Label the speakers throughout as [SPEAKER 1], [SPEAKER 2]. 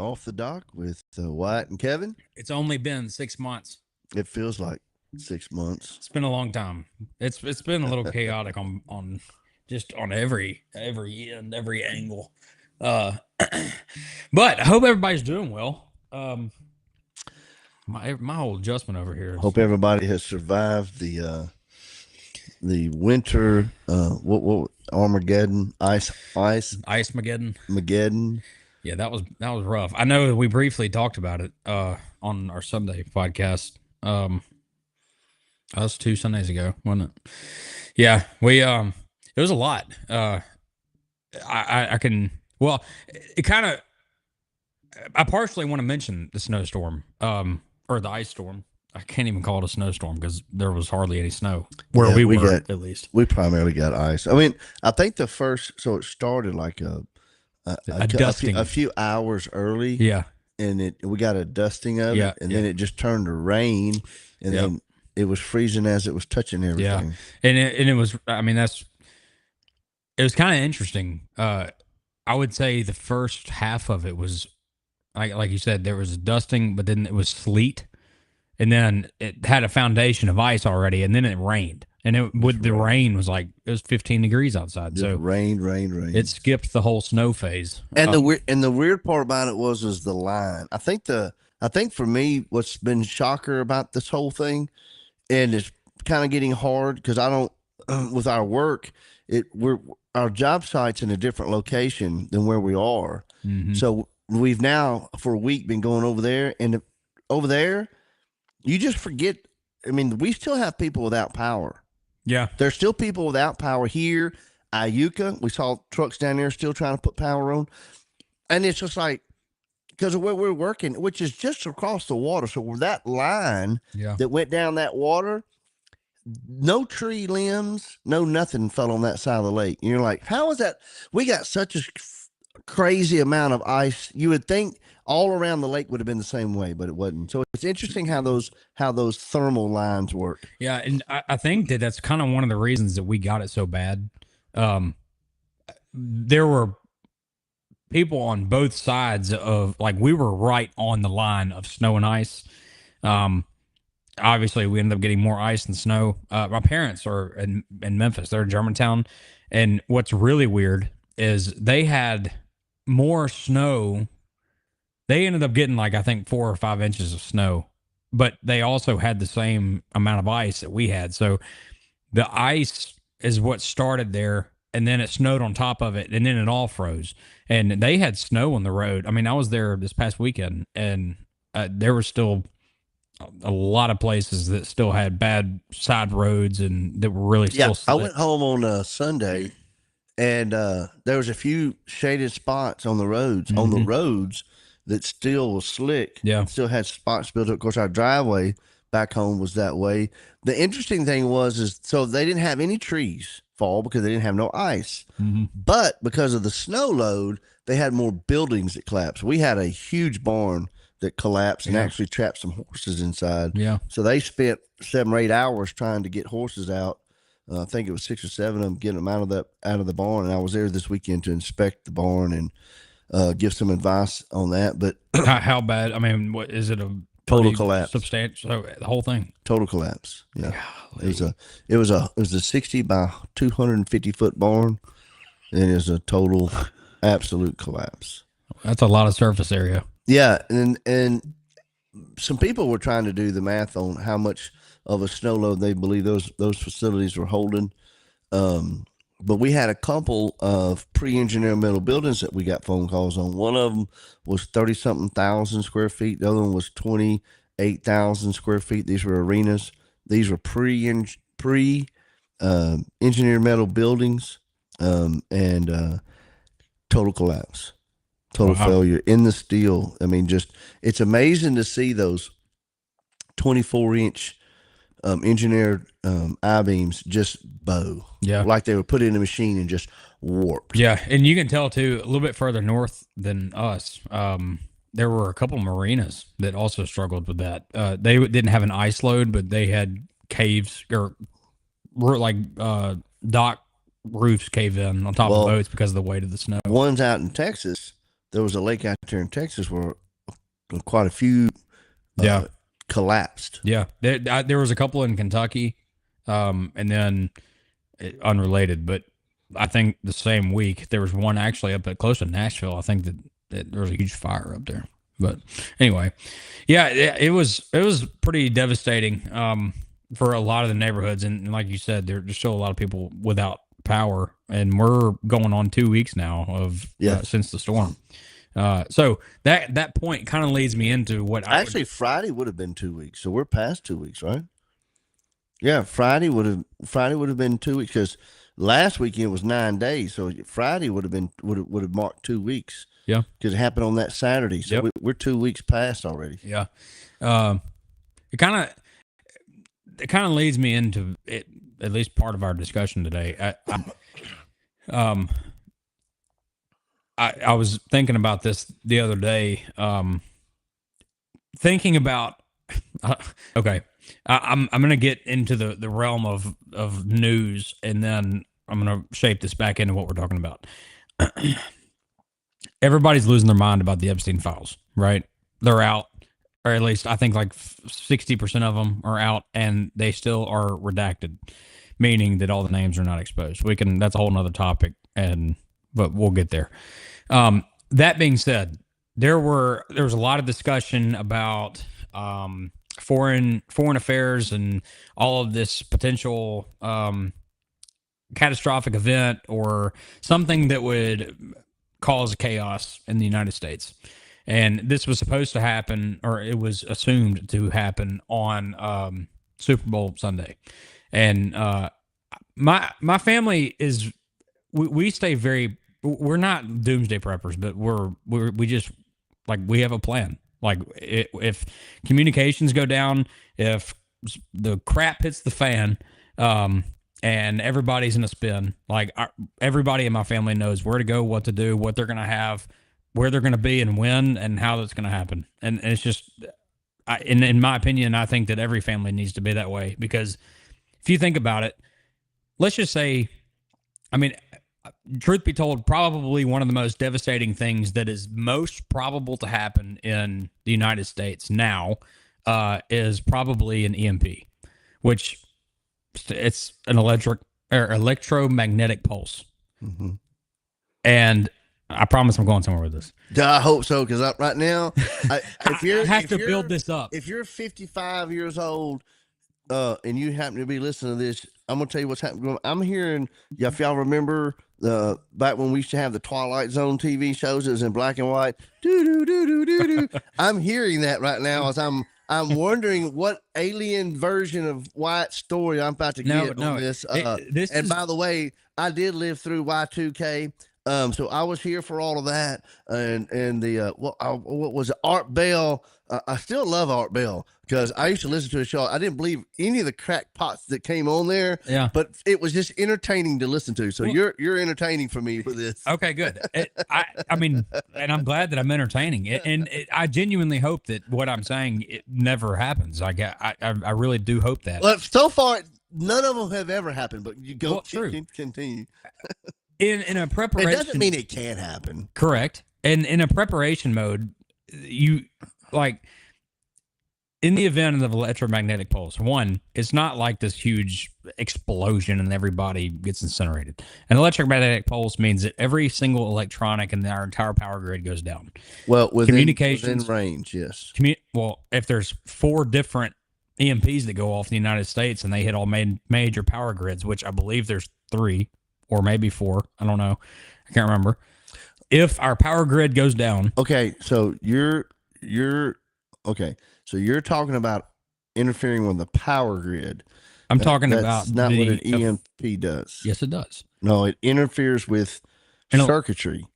[SPEAKER 1] Off the Dock with Wyatt and Kevin.
[SPEAKER 2] It's only been 6 months.
[SPEAKER 1] It feels like 6 months.
[SPEAKER 2] It's been a long time. It's been a little chaotic on just on every end, every angle. But I hope everybody's doing well. My whole adjustment over here.
[SPEAKER 1] Hope everybody has survived the winter. What Armageddon, ice
[SPEAKER 2] Mageddon. Yeah, that was rough. I know we briefly talked about it on our Sunday podcast. That was 2 Sundays ago, wasn't it? Yeah, we it was a lot. I can it kind of. I partially want to mention the snowstorm, or the ice storm. I can't even call it a snowstorm because there was hardly any snow where we were, at least.
[SPEAKER 1] We primarily got ice. I mean, I think it started like a
[SPEAKER 2] dusting.
[SPEAKER 1] A few hours early.
[SPEAKER 2] Yeah.
[SPEAKER 1] And we got a dusting of it, and then it just turned to rain, and then it was freezing as it was touching everything.
[SPEAKER 2] Yeah. And it was, I mean, it was kind of interesting. I would say the first half of it was, like you said, there was dusting, but then it was sleet. And then it had a foundation of ice already, and then it rained. And the rain was like, it was 15 degrees outside.
[SPEAKER 1] Just
[SPEAKER 2] so
[SPEAKER 1] rain.
[SPEAKER 2] It skipped the whole snow phase.
[SPEAKER 1] And the weird part about it was the line. I think for me, what's been shocker about this whole thing, and it's kind of getting hard because I don't with our work, our job site's in a different location than where we are.
[SPEAKER 2] Mm-hmm.
[SPEAKER 1] So we've now for a week been going over there, and over there, you just forget. I mean, we still have people without power.
[SPEAKER 2] Yeah.
[SPEAKER 1] There's still people without power here. Iuka, we saw trucks down there still trying to put power on. And it's just like, because of where we're working, which is just across the water. So with that line that went down that water, no tree limbs, no nothing fell on that side of the lake. And you're like, how is that? We got such a crazy amount of ice. You would think all around the lake would have been the same way, but it wasn't. So it's interesting how those thermal lines work.
[SPEAKER 2] Yeah, and I think that's kind of one of the reasons that we got it so bad. There were people on both sides of, like, we were right on the line of snow and ice. Obviously, we ended up getting more ice than snow. My parents are in Memphis. They're in Germantown. And what's really weird is they had more snow. They ended up getting, like, I think 4 or 5 inches of snow, but they also had the same amount of ice that we had. So the ice is what started there, and then it snowed on top of it, and then it all froze. And they had snow on the road. I mean, I was there this past weekend, and there was still a lot of places that still had bad side roads and that were really still slick.
[SPEAKER 1] I went home on Sunday, and there was a few shaded spots on the roads.
[SPEAKER 2] Mm-hmm.
[SPEAKER 1] On the roads that still was slick.
[SPEAKER 2] Yeah.
[SPEAKER 1] Still had spots built up. Of course, our driveway back home was that way. The interesting thing is so they didn't have any trees fall because they didn't have no ice.
[SPEAKER 2] Mm-hmm.
[SPEAKER 1] But because of the snow load, they had more buildings that collapsed. We had a huge barn that collapsed and actually trapped some horses inside.
[SPEAKER 2] Yeah.
[SPEAKER 1] So they spent 7 or 8 hours trying to get horses out. I think it was 6 or 7 of them, getting them out of the barn. And I was there this weekend to inspect the barn and give some advice on that. But
[SPEAKER 2] how bad? I mean, what is it? A
[SPEAKER 1] total collapse,
[SPEAKER 2] substantial, the whole thing,
[SPEAKER 1] total collapse. Yeah, it was a 60 by 250 foot barn, and it was a total, absolute collapse.
[SPEAKER 2] That's a lot of surface area.
[SPEAKER 1] Yeah, and some people were trying to do the math on how much of a snow load they believe those facilities were holding. But we had a couple of pre-engineered metal buildings that we got phone calls on. One of them was 30-something thousand square feet. The other one was 28,000 square feet. These were arenas. These were pre-engineered metal buildings, and total collapse, total failure in the steel. I mean, it's amazing to see those 24-inch engineered I-beams just bow.
[SPEAKER 2] Yeah.
[SPEAKER 1] Like they were put in a machine and just warped.
[SPEAKER 2] Yeah. And you can tell too, a little bit further north than us, there were a couple marinas that also struggled with that. They didn't have an ice load, but they had caves or like dock roofs cave in on top of boats because of the weight of the snow.
[SPEAKER 1] Ones out in Texas, there was a lake out there in Texas where quite a few
[SPEAKER 2] Yeah.
[SPEAKER 1] collapsed.
[SPEAKER 2] Yeah. There was a couple in Kentucky, and then unrelated, but I think the same week there was one actually up at close to Nashville. I think that there was a huge fire up there. But anyway, yeah, it was pretty devastating for a lot of the neighborhoods, and like you said, there's still a lot of people without power, and we're going on 2 weeks now of since the storm. So that point kind of leads me into what
[SPEAKER 1] Friday would have been 2 weeks, so we're past 2 weeks, right? Yeah, Friday would have been 2 weeks because last weekend was 9 days, so Friday would have marked 2 weeks.
[SPEAKER 2] Yeah,
[SPEAKER 1] because it happened on that Saturday, so we're 2 weeks past already.
[SPEAKER 2] Yeah, it kind of leads me into it, at least part of our discussion today. I was thinking about this the other day. Thinking about okay, I'm gonna get into the realm of news, and then I'm gonna shape this back into what we're talking about. Everybody's losing their mind about the Epstein files, right? They're out, or at least I think like 60% of them are out, and they still are redacted, meaning that all the names are not exposed. That's a whole nother topic, but we'll get there. That being said, there was a lot of discussion about foreign affairs and all of this potential catastrophic event or something that would cause chaos in the United States. And this was supposed to happen, or it was assumed to happen on Super Bowl Sunday. And my family is we stay very, we're not doomsday preppers, but we just like, we have a plan. Like if communications go down, if the crap hits the fan, and everybody's in a spin, like everybody in my family knows where to go, what to do, what they're going to have, where they're going to be, and when, and how that's going to happen. And it's just, in my opinion, I think that every family needs to be that way, because if you think about it, let's just say, I mean, truth be told, probably one of the most devastating things that is most probable to happen in the United States now is probably an EMP, which it's an electromagnetic pulse.
[SPEAKER 1] Mm-hmm.
[SPEAKER 2] And I promise I'm going somewhere with this.
[SPEAKER 1] I hope so, because right now,
[SPEAKER 2] I have to build this up.
[SPEAKER 1] If you're 55 years old and you happen to be listening to this, I'm going to tell you what's happening. I'm hearing, if y'all remember back when we used to have the Twilight Zone TV shows, it was in black and white. I'm hearing that right now as I'm wondering what alien version of White's story I'm about to get on this. By the way, I did live through Y2K. So I was here for all of that, and the what was it, Art Bell? I still love Art Bell because I used to listen to a show. I didn't believe any of the crackpots that came on there.
[SPEAKER 2] Yeah,
[SPEAKER 1] but it was just entertaining to listen to. So you're entertaining for me for this.
[SPEAKER 2] Okay, good. I mean, and I'm glad that I'm entertaining. I genuinely hope that what I'm saying it never happens. I really do hope that.
[SPEAKER 1] Well, so far none of them have ever happened. But you go continue.
[SPEAKER 2] In a preparation,
[SPEAKER 1] it doesn't mean it can't happen.
[SPEAKER 2] Correct. And in a preparation mode, you like in the event of the electromagnetic pulse. One, it's not like this huge explosion and everybody gets incinerated. An electromagnetic pulse means that every single electronic in our entire power grid goes down.
[SPEAKER 1] Well, within range, yes.
[SPEAKER 2] Well, if there's 4 different EMPs that go off in the United States and they hit all major power grids, which I believe there's 3. Or maybe 4. I don't know. I can't remember. If our power grid goes down.
[SPEAKER 1] Okay, so you're talking about interfering with the power grid.
[SPEAKER 2] I'm talking about
[SPEAKER 1] not what an EMP does.
[SPEAKER 2] Yes, it does.
[SPEAKER 1] No, it interferes with circuitry.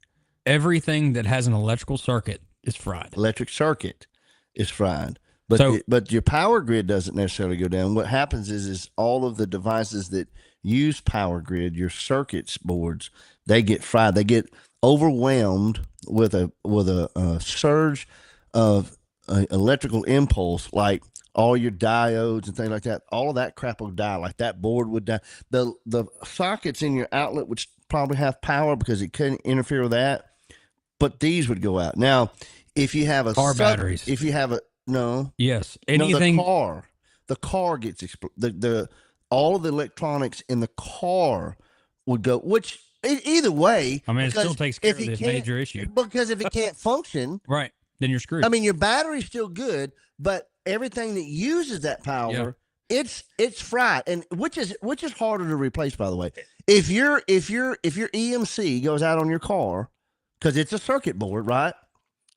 [SPEAKER 2] Everything that has an electrical circuit is fried.
[SPEAKER 1] Electric circuit is fried. But your power grid doesn't necessarily go down. What happens is all of the devices that use power grid, your circuits boards, they get fried. They get overwhelmed with a surge of electrical impulse, like all your diodes and things like that. All of that crap will die. Like that board would die. The sockets in your outlet would probably have power because it couldn't interfere with that.
[SPEAKER 2] But
[SPEAKER 1] these would go out. Now, if you have a
[SPEAKER 2] car batteries,
[SPEAKER 1] if you have a no,
[SPEAKER 2] yes,
[SPEAKER 1] anything, no, the car gets the all of the electronics in the car would go. Which either way,
[SPEAKER 2] I mean, it still takes care of this major issue.
[SPEAKER 1] Because if it can't function,
[SPEAKER 2] right, then you're screwed.
[SPEAKER 1] I mean, your battery's still good, but everything that uses that power, it's fried, and which is harder to replace. By the way, if your EMC goes out on your car, because it's a circuit board, right?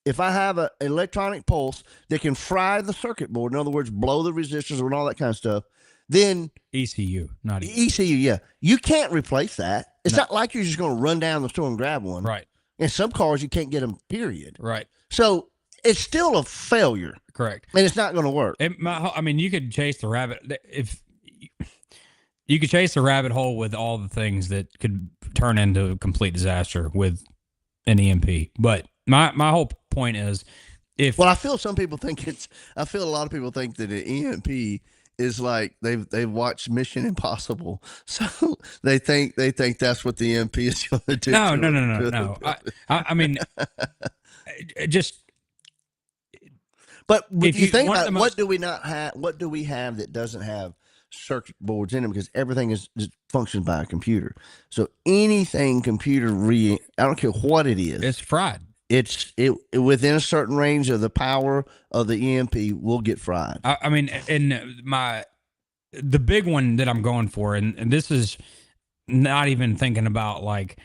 [SPEAKER 1] If I have an electronic pulse that can fry the circuit board, in other words, blow the resistors and all that kind of stuff, then
[SPEAKER 2] ECU, not
[SPEAKER 1] ECU, yeah, you can't replace that. It's not like you're just going to run down the store and grab one,
[SPEAKER 2] right?
[SPEAKER 1] In some cars, you can't get them. Period.
[SPEAKER 2] Right.
[SPEAKER 1] So it's still a failure.
[SPEAKER 2] Correct.
[SPEAKER 1] And it's not going to work.
[SPEAKER 2] I mean, you could chase the rabbit if you could chase the rabbit hole with all the things that could turn into a complete disaster with an EMP. But my whole point is,
[SPEAKER 1] I feel some people think I feel a lot of people think that an EMP is like they've watched Mission Impossible, so they think that's what the EMP is going to do.
[SPEAKER 2] No. I mean, just.
[SPEAKER 1] But if you think about what do we not have? What do we have that doesn't have circuit boards in them? Because everything is functions by a computer. So anything computer I don't care what it is,
[SPEAKER 2] it's fried.
[SPEAKER 1] It's within a certain range of the power of the EMP will get fried.
[SPEAKER 2] I mean, and the big one that I'm going for, and this is not even thinking about like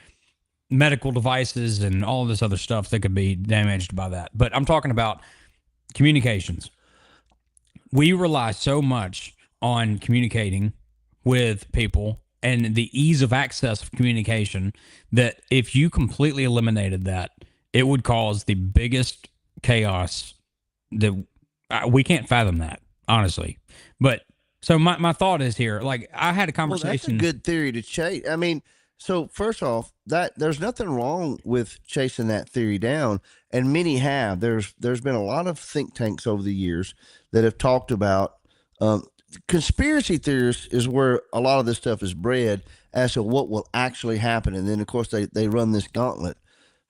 [SPEAKER 2] medical devices and all this other stuff that could be damaged by that, but I'm talking about communications. We rely so much on communicating with people and the ease of access of communication that if you completely eliminated that, it would cause the biggest chaos that we can't fathom that, honestly. But so my thought is here, like I had a conversation.
[SPEAKER 1] Well, that's a good theory to chase. I mean, so first off, that there's nothing wrong with chasing that theory down, and many have. There's been a lot of think tanks over the years that have talked about conspiracy theories is where a lot of this stuff is bred as to what will actually happen, and then of course they run this gauntlet.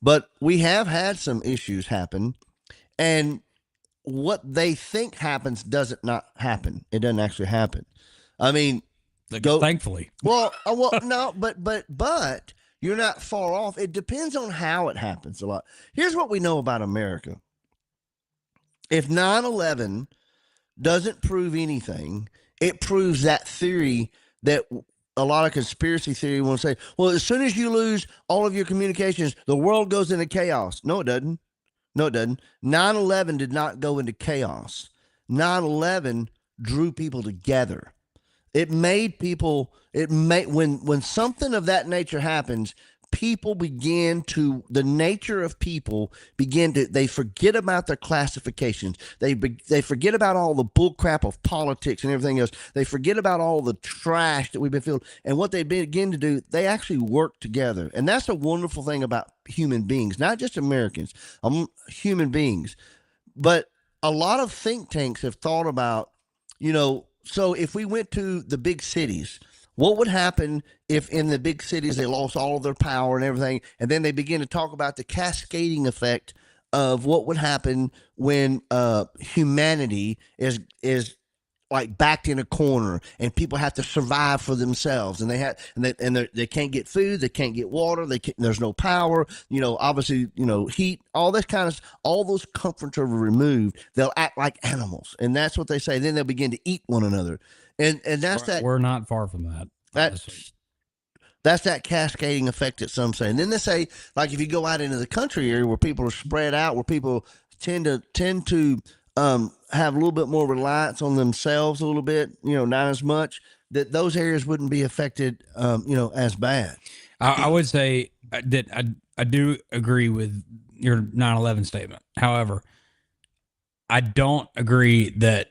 [SPEAKER 1] But we have had some issues happen, and what they think happens doesn't not happen. It doesn't actually happen. I mean,
[SPEAKER 2] thankfully.
[SPEAKER 1] Well, no, but you're not far off. It depends on how it happens a lot. Here's what we know about America. If 9/11 doesn't prove anything, it proves that theory that a lot of conspiracy theory will say, well, as soon as you lose all of your communications, the world goes into chaos. No, it doesn't. No, it doesn't. 9/11 did not go into chaos. 9/11 drew people together. It made people, when something of that nature happens, people the nature of people they forget about their classifications. They forget about all the bullcrap of politics and everything else. They forget about all the trash that we've been filled. And what they begin to do, they actually work together. And that's a wonderful thing about human beings, not just Americans, human beings. But a lot of think tanks have thought about, so if we went to the big cities, what would happen if in the big cities they lost all of their power and everything, and then they begin to talk about the cascading effect of what would happen when humanity is like backed in a corner and people have to survive for themselves, and they can't get food, they can't get water, there's no power, obviously, heat, all this kind of, all those comforts are removed. They'll act like animals, and that's what they say. Then they'll begin to eat one another, and that's that.
[SPEAKER 2] We're not far from that.
[SPEAKER 1] That's that cascading effect that some say. And then they say, like, if you go out into the country area where people are spread out, where people tend to have a little bit more reliance on themselves a little bit, not as much, that those areas wouldn't be affected, as bad.
[SPEAKER 2] I would say that I do agree with your 9/11 statement. However, I don't agree that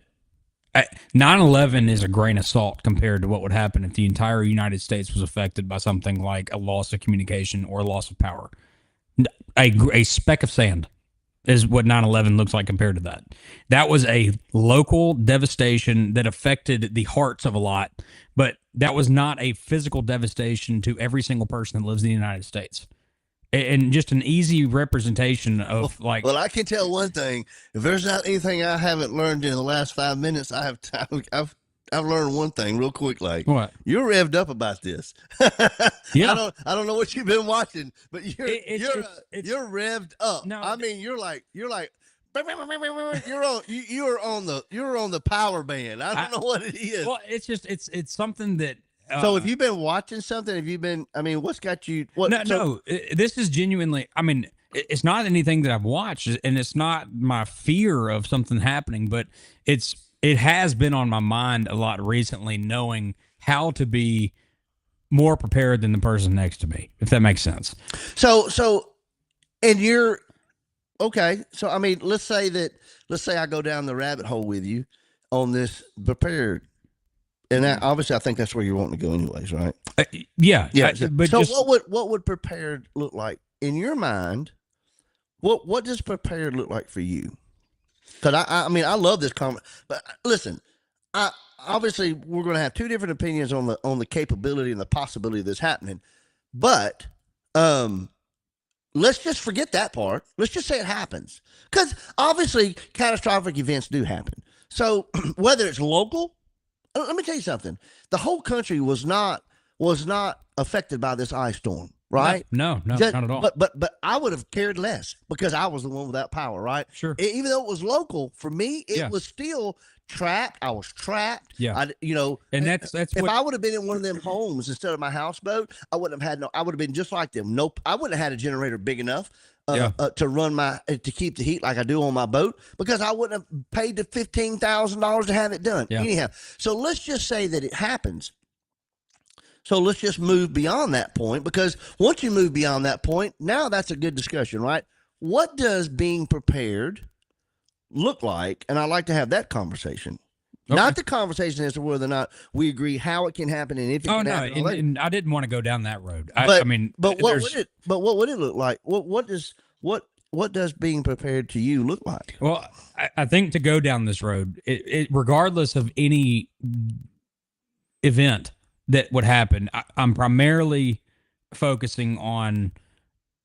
[SPEAKER 2] 9/11 is a grain of salt compared to what would happen if the entire United States was affected by something like a loss of communication or a loss of power. A speck of sand is what 9/11 looks like compared to that. That was a local devastation that affected the hearts of a lot, but that was not a physical devastation to every single person that lives in the United States. and just an easy representation of like.
[SPEAKER 1] Well, I can tell one thing. If there's not anything I haven't learned in the last 5 minutes, I've learned one thing real quick. Like,
[SPEAKER 2] What?
[SPEAKER 1] you're revved up about this.
[SPEAKER 2] Yeah.
[SPEAKER 1] I don't know what you've been watching, but you're
[SPEAKER 2] It's-
[SPEAKER 1] you're revved up.
[SPEAKER 2] No,
[SPEAKER 1] I mean, you're like you're on the power band. I don't know what it is.
[SPEAKER 2] Well, it's just it's something that.
[SPEAKER 1] So if you've been watching something, have you been? I mean, what's got you? What?
[SPEAKER 2] No, this is genuinely. I mean, it's not anything that I've watched, and it's not my fear of something happening, but it has been on my mind a lot recently, knowing how to be more prepared than the person next to me, if that makes sense.
[SPEAKER 1] So, and you're okay. So, I mean, let's say I go down the rabbit hole with you on this prepared. And obviously, I think that's where you're wanting to go, anyways, right?
[SPEAKER 2] Yeah.
[SPEAKER 1] But so, what would prepared look like in your mind? What does prepared look like for you? Because I mean, I love this comment. But listen, obviously we're going to have two different opinions on the capability and the possibility of this happening. But let's just forget that part. Let's just say it happens, because obviously catastrophic events do happen. So whether it's local. Let me tell you something. The whole country was not affected by this ice storm, right?
[SPEAKER 2] No, not at all.
[SPEAKER 1] But I would have cared less because I was the one without power, right?
[SPEAKER 2] Sure.
[SPEAKER 1] Even though it was local, for me, it
[SPEAKER 2] Yeah.
[SPEAKER 1] was still trapped. I was trapped.
[SPEAKER 2] Yeah.
[SPEAKER 1] And
[SPEAKER 2] that's
[SPEAKER 1] if
[SPEAKER 2] what
[SPEAKER 1] I would have been in one of them homes instead of my houseboat, I wouldn't have had I would have been just like them. Nope. I wouldn't have had a generator big enough to run to keep the heat like I do on my boat, because I wouldn't have paid the $15,000 to have it done.
[SPEAKER 2] Yeah.
[SPEAKER 1] Anyhow, so let's just say that it happens. So let's just move beyond that point, because once you move beyond that point, now that's a good discussion, right? What does being prepared look like? And I like to have that conversation.
[SPEAKER 2] Okay.
[SPEAKER 1] Not the conversation as to whether or not we agree how it can happen and if it can happen.
[SPEAKER 2] And I didn't want to go down that road.
[SPEAKER 1] But what would it look like? What does being prepared to you look like?
[SPEAKER 2] Well, I think to go down this road, it regardless of any event that would happen, I'm primarily focusing on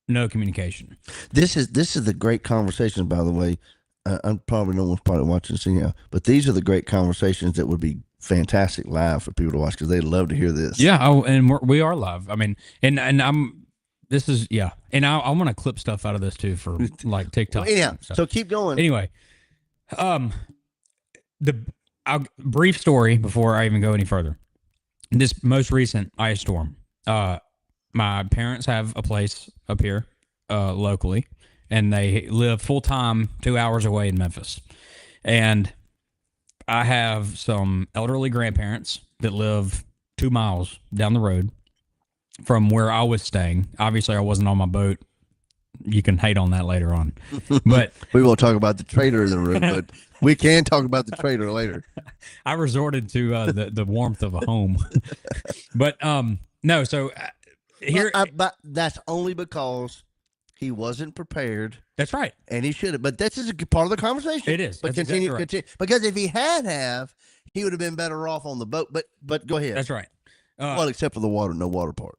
[SPEAKER 2] no communication.
[SPEAKER 1] This is the great conversation, by the way. I'm probably no one's probably watching this anyhow, but these are the great conversations that would be fantastic live for people to watch, because they love to hear this.
[SPEAKER 2] Yeah, and we are live. I mean, and I'm. This is and I want to clip stuff out of this too for like TikTok.
[SPEAKER 1] Anyhow, so keep going.
[SPEAKER 2] Anyway, brief story before I even go any further. This most recent ice storm. My parents have a place up here, locally, and they live full time 2 hours away in Memphis. And I have some elderly grandparents that live 2 miles down the road from where I was staying. Obviously, I wasn't on my boat. You can hate on that later on, but
[SPEAKER 1] we won't talk about the trailer in the room, but we can talk about the trailer later.
[SPEAKER 2] I resorted to the warmth of a home, but no. So here,
[SPEAKER 1] but that's only because he wasn't prepared.
[SPEAKER 2] That's right,
[SPEAKER 1] and he should have. But this is a part of the conversation.
[SPEAKER 2] It is.
[SPEAKER 1] But
[SPEAKER 2] that's
[SPEAKER 1] continue,
[SPEAKER 2] exactly right.
[SPEAKER 1] continue, because if he had, he would have been better off on the boat. But go ahead.
[SPEAKER 2] That's right.
[SPEAKER 1] Well, except for the no water part.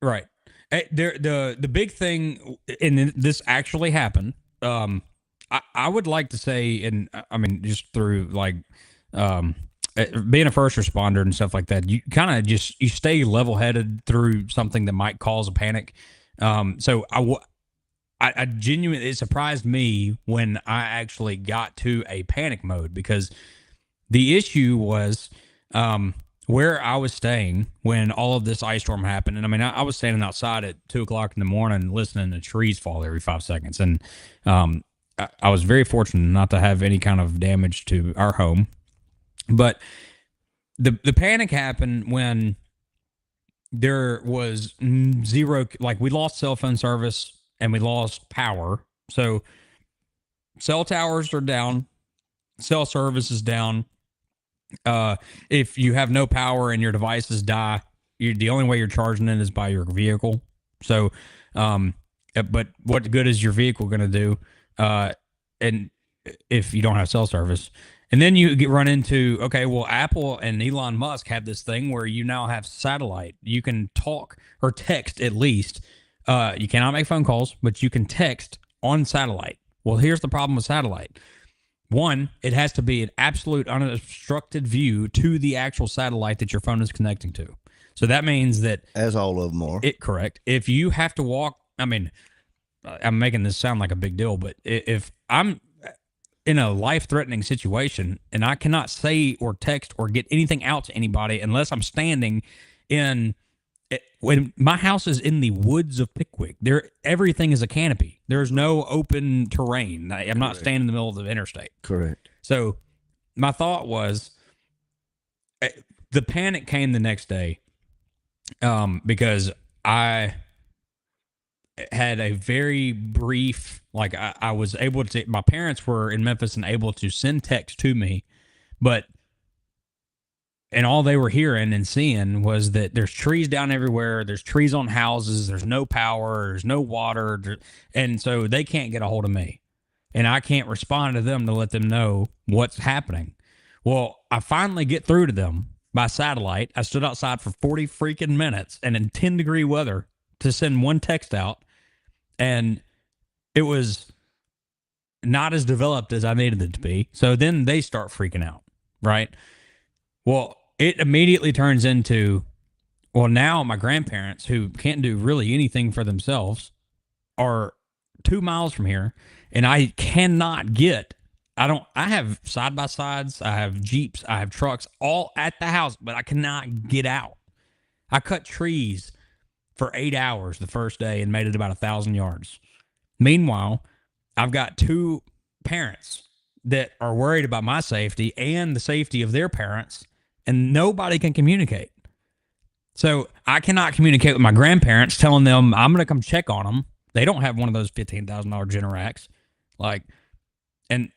[SPEAKER 2] Right. The big thing, and this actually happened. I would like to say, and I mean, just through like being a first responder and stuff like that, you kind of you stay level headed through something that might cause a panic. So I genuinely, it surprised me when I actually got to a panic mode, because the issue was where I was staying when all of this ice storm happened. And I mean, I was standing outside at 2:00 in the morning listening to trees fall every 5 seconds. And I was very fortunate not to have any kind of damage to our home. But the panic happened when there was zero, like we lost cell phone service and we lost power. So cell towers are down, cell service is down. If you have no power and your devices die, the only way you're charging it is by your vehicle. So, but what good is your vehicle going to do? And if you don't have cell service, and then you run into, okay, well, Apple and Elon Musk have this thing where you now have satellite. You can talk or text at least You cannot make phone calls, but you can text on satellite. Well, here's the problem with satellite. One, it has to be an absolute unobstructed view to the actual satellite that your phone is connecting to. So that means that
[SPEAKER 1] As all of them are.
[SPEAKER 2] correct. If you have to walk, I mean, I'm making this sound like a big deal, but if I'm in a life-threatening situation and I cannot say or text or get anything out to anybody unless I'm standing in when my house is in the woods of Pickwick, everything is a canopy. There's no open terrain. I'm not standing in the middle of the interstate.
[SPEAKER 1] Correct.
[SPEAKER 2] So my thought was, the panic came the next day, because I had a very brief, like I was able to, my parents were in Memphis and able to send text to me, and all they were hearing and seeing was that there's trees down everywhere. There's trees on houses. There's no power. There's no water. And so they can't get a hold of me. And I can't respond to them to let them know what's happening. Well, I finally get through to them by satellite. I stood outside for 40 freaking minutes and in 10-degree weather to send one text out. And it was not as developed as I needed it to be. So then they start freaking out, right? Well, it immediately turns into, well, now my grandparents, who can't do really anything for themselves, are 2 miles from here, and I cannot get, I have side-by-sides, I have Jeeps, I have trucks, all at the house, but I cannot get out. I cut trees for 8 hours the first day and made it about 1,000 yards. Meanwhile, I've got two parents that are worried about my safety and the safety of their parents, and nobody can communicate. So I cannot communicate with my grandparents telling them I'm going to come check on them. They don't have one of those $15,000 Generacs. And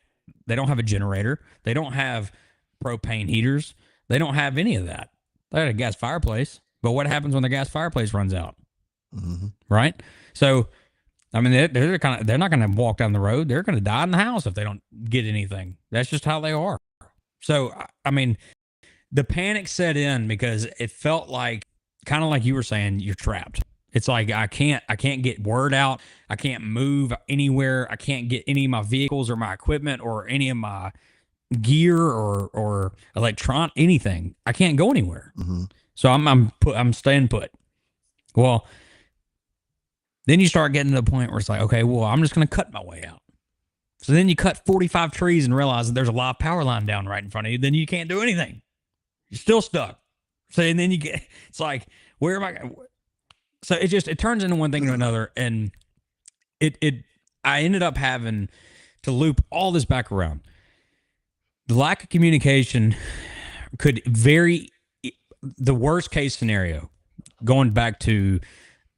[SPEAKER 2] they don't have a generator. They don't have propane heaters. They don't have any of that. They had a gas fireplace. But what happens when the gas fireplace runs out?
[SPEAKER 1] Mm-hmm.
[SPEAKER 2] Right? So, I mean, they're not going to walk down the road. They're going to die in the house if they don't get anything. That's just how they are. So, I mean, the panic set in because it felt like, kind of like you were saying, you're trapped. It's like I can't get word out. I can't move anywhere. I can't get any of my vehicles or my equipment or any of my gear or anything. I can't go anywhere.
[SPEAKER 1] Mm-hmm.
[SPEAKER 2] So I'm staying put. Well, then you start getting to the point where it's like, okay, well, I'm just going to cut my way out. So then you cut 45 trees and realize that there's a live power line down right in front of you. Then you can't do anything. You're still stuck. So, and then it's like, where am I going? So it turns into one thing to another. And I ended up having to loop all this back around. The lack of communication could the worst case scenario, going back to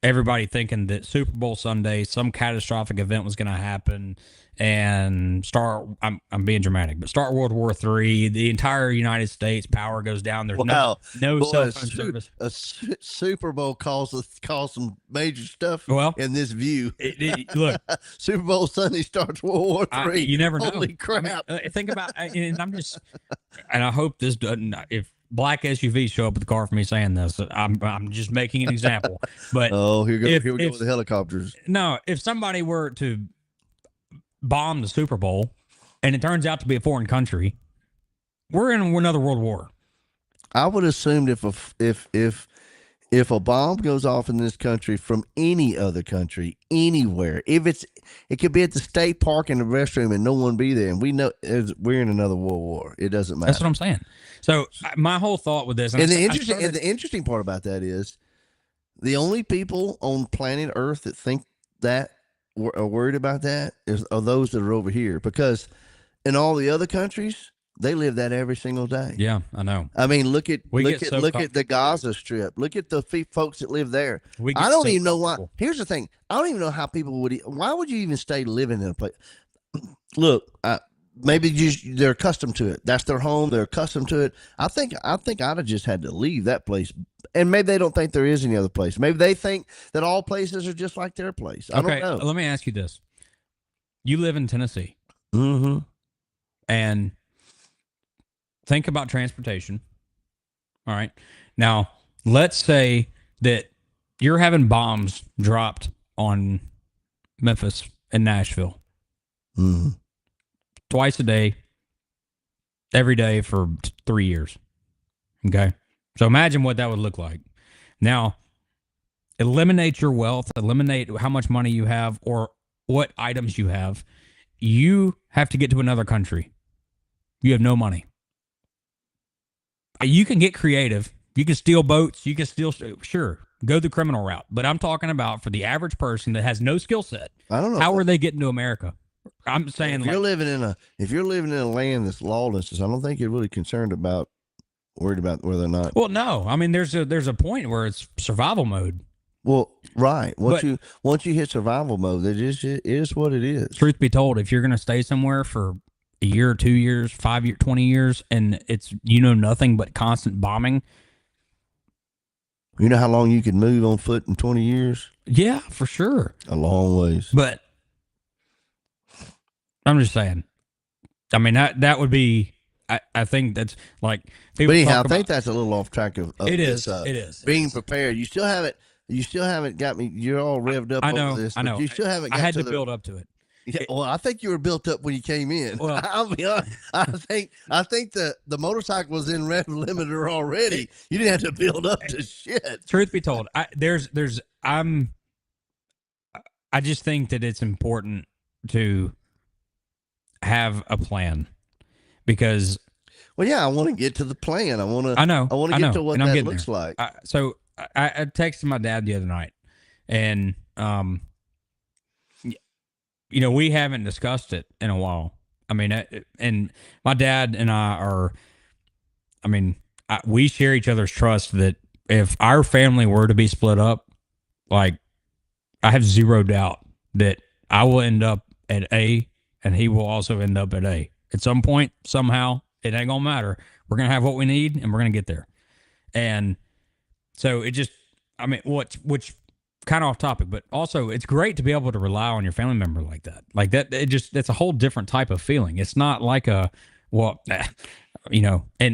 [SPEAKER 2] everybody thinking that Super Bowl Sunday, some catastrophic event was going to happen and I'm being dramatic, but start World War III, the entire United States power goes down. There's no cell phone service.
[SPEAKER 1] A Super Bowl caused some major stuff in this view.
[SPEAKER 2] Look,
[SPEAKER 1] Super Bowl Sunday starts World War III.
[SPEAKER 2] You never know.
[SPEAKER 1] Holy crap.
[SPEAKER 2] I mean, think about, and I hope this doesn't, if black SUVs show up with the car for me saying this, I'm just making an example. But
[SPEAKER 1] here we go with the helicopters.
[SPEAKER 2] No, if somebody were to bomb the Super Bowl and it turns out to be a foreign country, we're in another world war.
[SPEAKER 1] I would assume if a bomb goes off in this country from any other country, anywhere, it could be at the state park in the restroom and no one be there, and we know we're in another world war. It doesn't matter.
[SPEAKER 2] That's what I'm saying. So my whole thought with this,
[SPEAKER 1] and the interesting part about that is the only people on planet Earth that think that are worried about that are those that are over here, because in all the other countries they live that every single day.
[SPEAKER 2] Yeah, I know.
[SPEAKER 1] I mean, look at the Gaza Strip. Look at the folks that live there. I don't even know why. Here's the thing: I don't even know how people would. Why would you even stay living in a place? Look, maybe they're accustomed to it. That's their home. They're accustomed to it. I think I'd have just had to leave that place. And maybe they don't think there is any other place. Maybe they think that all places are just like their place. I don't know.
[SPEAKER 2] Let me ask you this. You live in Tennessee.
[SPEAKER 1] Mm-hmm.
[SPEAKER 2] And think about transportation. All right. Now, let's say that you're having bombs dropped on Memphis and Nashville
[SPEAKER 1] Mhm.
[SPEAKER 2] twice a day, every day for 3 years. Okay. So imagine what that would look like. Now, eliminate your wealth, eliminate how much money you have or what items you have. You have to get to another country. You have no money. You can get creative. You can steal boats. You can steal, sure, go the criminal route. But I'm talking about for the average person that has no skill set.
[SPEAKER 1] I don't know.
[SPEAKER 2] How are they getting to America? I'm saying,
[SPEAKER 1] if you're living in a land that's lawless, I don't think you're really worried about whether or not.
[SPEAKER 2] well, no. I mean, there's a point where it's survival mode.
[SPEAKER 1] Well, right.
[SPEAKER 2] But-
[SPEAKER 1] Once you hit survival mode, it is what it is.
[SPEAKER 2] Truth be told, if you're going to stay somewhere for a year, 2 years, 5 years, 20 years, and it's nothing but constant bombing.
[SPEAKER 1] You know how long you could move on foot in 20 years?
[SPEAKER 2] Yeah, for sure.
[SPEAKER 1] A long ways.
[SPEAKER 2] But I'm just saying. I mean, that would be. I think that's like.
[SPEAKER 1] But anyhow, I think that's a little off track of
[SPEAKER 2] it
[SPEAKER 1] this,
[SPEAKER 2] is. It is
[SPEAKER 1] being prepared. You still haven't got me. You're all revved up.
[SPEAKER 2] I know.
[SPEAKER 1] Over this,
[SPEAKER 2] I know.
[SPEAKER 1] You still haven't.
[SPEAKER 2] I
[SPEAKER 1] got
[SPEAKER 2] had to
[SPEAKER 1] the,
[SPEAKER 2] build up to it.
[SPEAKER 1] Yeah, well, I think you were built up when you came in.
[SPEAKER 2] Well,
[SPEAKER 1] I'll be honest. I think the motorcycle was in rev limiter already. You didn't have to build up to shit.
[SPEAKER 2] Truth be told, I just think that it's important to have a plan because.
[SPEAKER 1] Well, yeah, I want to get to the plan. I want to
[SPEAKER 2] I
[SPEAKER 1] get to what
[SPEAKER 2] and I'm
[SPEAKER 1] that
[SPEAKER 2] getting
[SPEAKER 1] looks
[SPEAKER 2] there.
[SPEAKER 1] like.
[SPEAKER 2] So I texted my dad the other night, and we haven't discussed it in a while. I mean, and my dad and I are. I mean, we share each other's trust that if our family were to be split up, like I have zero doubt that I will end up at A, and he will also end up at A at some point somehow. It ain't gonna matter. We're gonna have what we need, and we're gonna get there. And so it just, I mean, which kind of off topic, but also it's great to be able to rely on your family member like that. Like that, it's a whole different type of feeling. It's not like and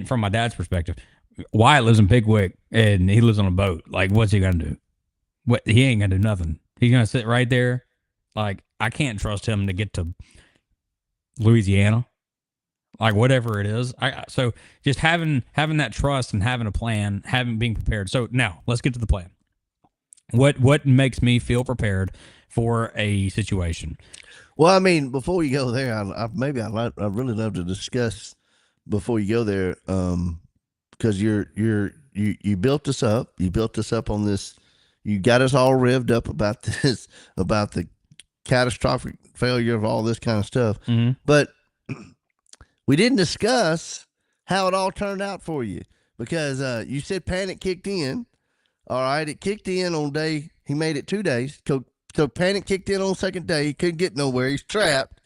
[SPEAKER 2] from my dad's perspective, Wyatt lives in Pickwick and he lives on a boat. Like, what's he gonna do? He ain't gonna do nothing. He's gonna sit right there. Like, I can't trust him to get to Louisiana. Like whatever it is, so just having that trust and having a plan, being prepared. So now let's get to the plan. What makes me feel prepared for a situation?
[SPEAKER 1] Well, I mean, before we go there, I'd really love to discuss before you go there, because you built us up. You built us up on this. You got us all revved up about this, about the catastrophic failure of all this kind of stuff.
[SPEAKER 2] Mm-hmm.
[SPEAKER 1] But we didn't discuss how it all turned out for you, because you said panic kicked in. All right, it kicked in on day. He made it 2 days. So panic kicked in on second day. He couldn't get nowhere. He's trapped.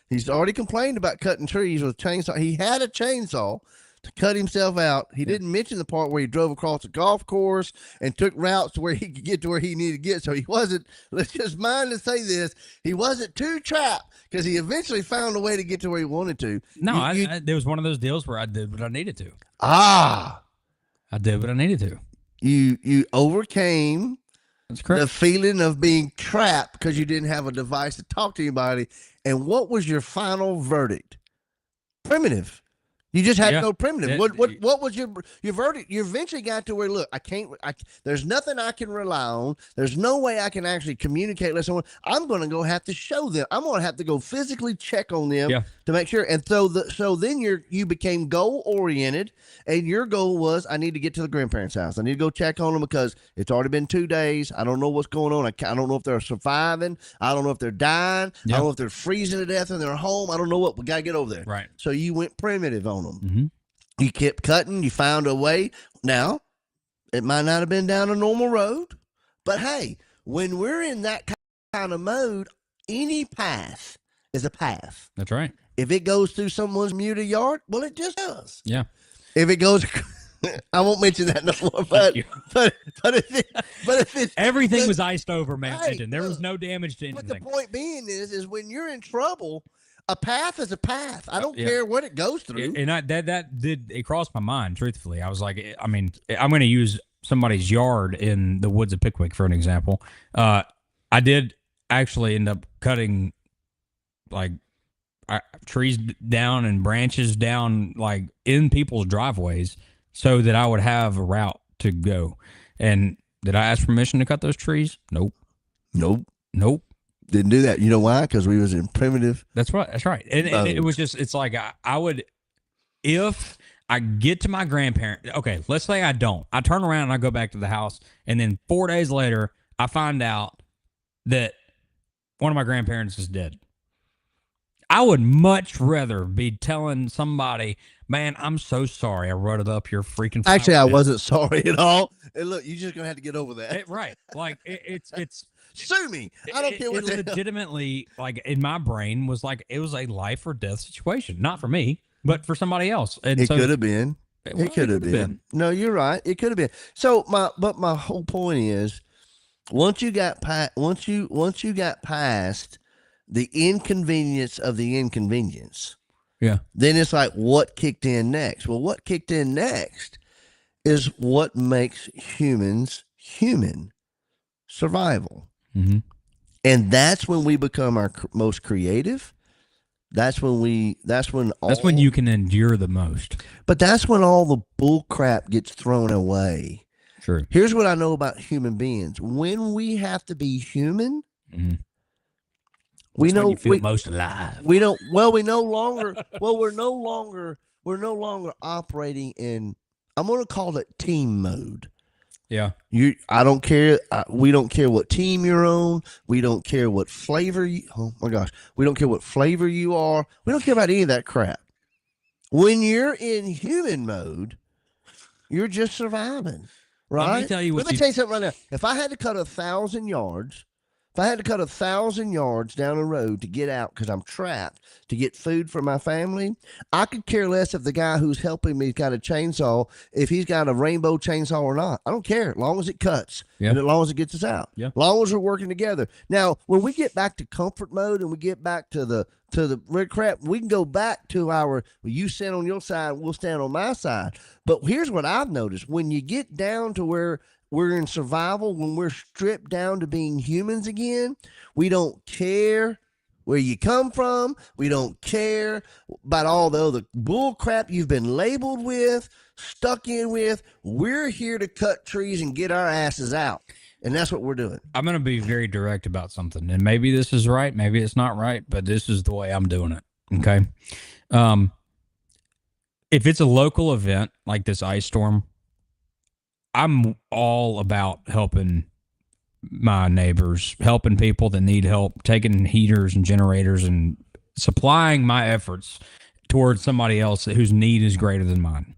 [SPEAKER 1] He's already complained about cutting trees with a chainsaw. He had a chainsaw to cut himself out. He didn't mention the part where he drove across a golf course and took routes to where he could get to where he needed to get. So he wasn't, let's just mind to say this, he wasn't too trapped, because he eventually found a way to get to where he wanted to.
[SPEAKER 2] No, there was one of those deals where I did what I needed to.
[SPEAKER 1] I
[SPEAKER 2] did what I needed to.
[SPEAKER 1] You overcame
[SPEAKER 2] That's correct.
[SPEAKER 1] the feeling of being trapped because you didn't have a device to talk to anybody. And what was your final verdict? Primitive. You just had no primitive. What was your verdict? You eventually got to where, look, there's nothing I can rely on. There's no way I can actually communicate with someone. I'm going to go have to show them. I'm going to have to go physically check on them to make sure. And so then you became goal oriented, and your goal was, I need to get to the grandparents' house. I need to go check on them because it's already been 2 days. I don't know what's going on. I don't know if they're surviving. I don't know if they're dying. I don't know if they're freezing to death in their home. I don't know what. We got to get over there.
[SPEAKER 2] Right.
[SPEAKER 1] So you went primitive on them.
[SPEAKER 2] Mm-hmm.
[SPEAKER 1] You kept cutting. You found a way. Now, it might not have been down a normal road, but hey, when we're in that kind of mode, any path is a path.
[SPEAKER 2] That's right.
[SPEAKER 1] If it goes through someone's muted yard, well, it just does.
[SPEAKER 2] Yeah.
[SPEAKER 1] If it goes, I won't mention that no more. But if it's
[SPEAKER 2] everything was iced over, man. There was no damage to anything.
[SPEAKER 1] But the point being is when you're in trouble, a path is a path. I don't care what it goes through.
[SPEAKER 2] And it crossed my mind, truthfully. I was like, I mean, I'm going to use somebody's yard in the woods of Pickwick for an example. I I did actually end up cutting like trees down and branches down like in people's driveways so that I would have a route to go. And did I ask permission to cut those trees? Nope.
[SPEAKER 1] Nope. Didn't do that. You know why? Because we was in primitive.
[SPEAKER 2] That's right. That's right. And it was just, it's like I would, if I get to my grandparent, okay, let's say I don't. I turn around and I go back to the house, and then 4 days later, I find out that one of my grandparents is dead. I would much rather be telling somebody, man, I'm so sorry I rutted up your freaking.
[SPEAKER 1] Actually, I wasn't sorry at all. And look, you're just gonna have to get over that.
[SPEAKER 2] Right? Like it's
[SPEAKER 1] sue me. I don't care what.
[SPEAKER 2] It legitimately, like in my brain, was like it was a life or death situation, not for me, but for somebody else. And
[SPEAKER 1] it could have been. It could have been. No, you're right. It could have been. So my whole point is, once you got past the inconvenience of the inconvenience,
[SPEAKER 2] yeah,
[SPEAKER 1] then it's like, what kicked in next? Well, what kicked in next is what makes humans human: survival.
[SPEAKER 2] Mm-hmm.
[SPEAKER 1] And that's when we become our most creative. That's when you can endure the most. But that's when all the bull crap gets thrown away.
[SPEAKER 2] Sure.
[SPEAKER 1] Here's what I know about human beings: when we have to be human,
[SPEAKER 2] mm-hmm.
[SPEAKER 1] we know
[SPEAKER 2] you feel most alive.
[SPEAKER 1] We don't. Well, we no longer. Well, we're no longer operating in. I'm going to call it team mode.
[SPEAKER 2] Yeah.
[SPEAKER 1] I don't care. We don't care what team you're on. We don't care what flavor you. Oh my gosh. We don't care what flavor you are. We don't care about any of that crap. When you're in human mode, you're just surviving. Right.
[SPEAKER 2] Let me tell you
[SPEAKER 1] something right now. If I had to cut 1,000 yards. If I had to cut 1,000 yards down the road to get out because I'm trapped to get food for my family, I could care less if the guy who's helping me's got a chainsaw, if he's got a rainbow chainsaw or not. I don't care as long as it cuts and as long as it gets us out. As long as we're working together. Now, when we get back to comfort mode and we get back to the red crap, we can go back to you stand on your side, we'll stand on my side. But here's what I've noticed: when you get down to where we're in survival, when we're stripped down to being humans again, we don't care where you come from. We don't care about all the other bull crap you've been labeled with, stuck in with. We're here to cut trees and get our asses out. And that's what we're doing.
[SPEAKER 2] I'm going to be very direct about something. And maybe this is right, maybe it's not right, but this is the way I'm doing it. Okay. If it's a local event like this ice storm, I'm all about helping my neighbors, helping people that need help, taking heaters and generators and supplying my efforts towards somebody else whose need is greater than mine.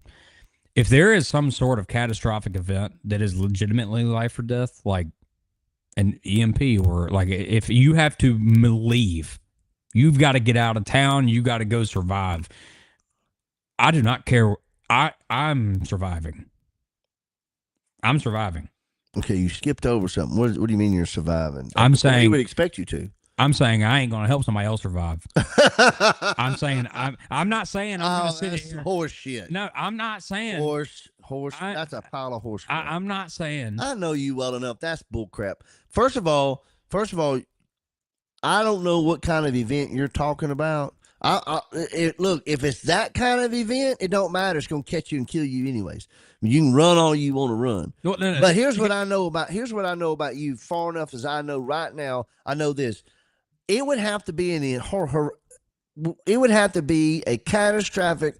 [SPEAKER 2] If there is some sort of catastrophic event that is legitimately life or death, like an EMP, or like if you have to leave, you've got to get out of town, you got to go survive. I do not care. I'm surviving. I'm surviving.
[SPEAKER 1] Okay, you skipped over something. What do you mean you're surviving?
[SPEAKER 2] I'm saying
[SPEAKER 1] we would expect you to.
[SPEAKER 2] I'm saying I ain't gonna help somebody else survive. I'm saying I'm not saying I'm gonna sit here.
[SPEAKER 1] Horse shit.
[SPEAKER 2] No, I'm not saying
[SPEAKER 1] horse. That's a pile of horse crap.
[SPEAKER 2] I'm not saying.
[SPEAKER 1] I know you well enough. That's bull crap. First of all, I don't know what kind of event you're talking about. Look, if it's that kind of event, it don't matter. It's gonna catch you and kill you anyways. You can run all you want to run. No. But here's what I know about you. Far enough as I know right now, I know this. It would have to be it would have to be a catastrophic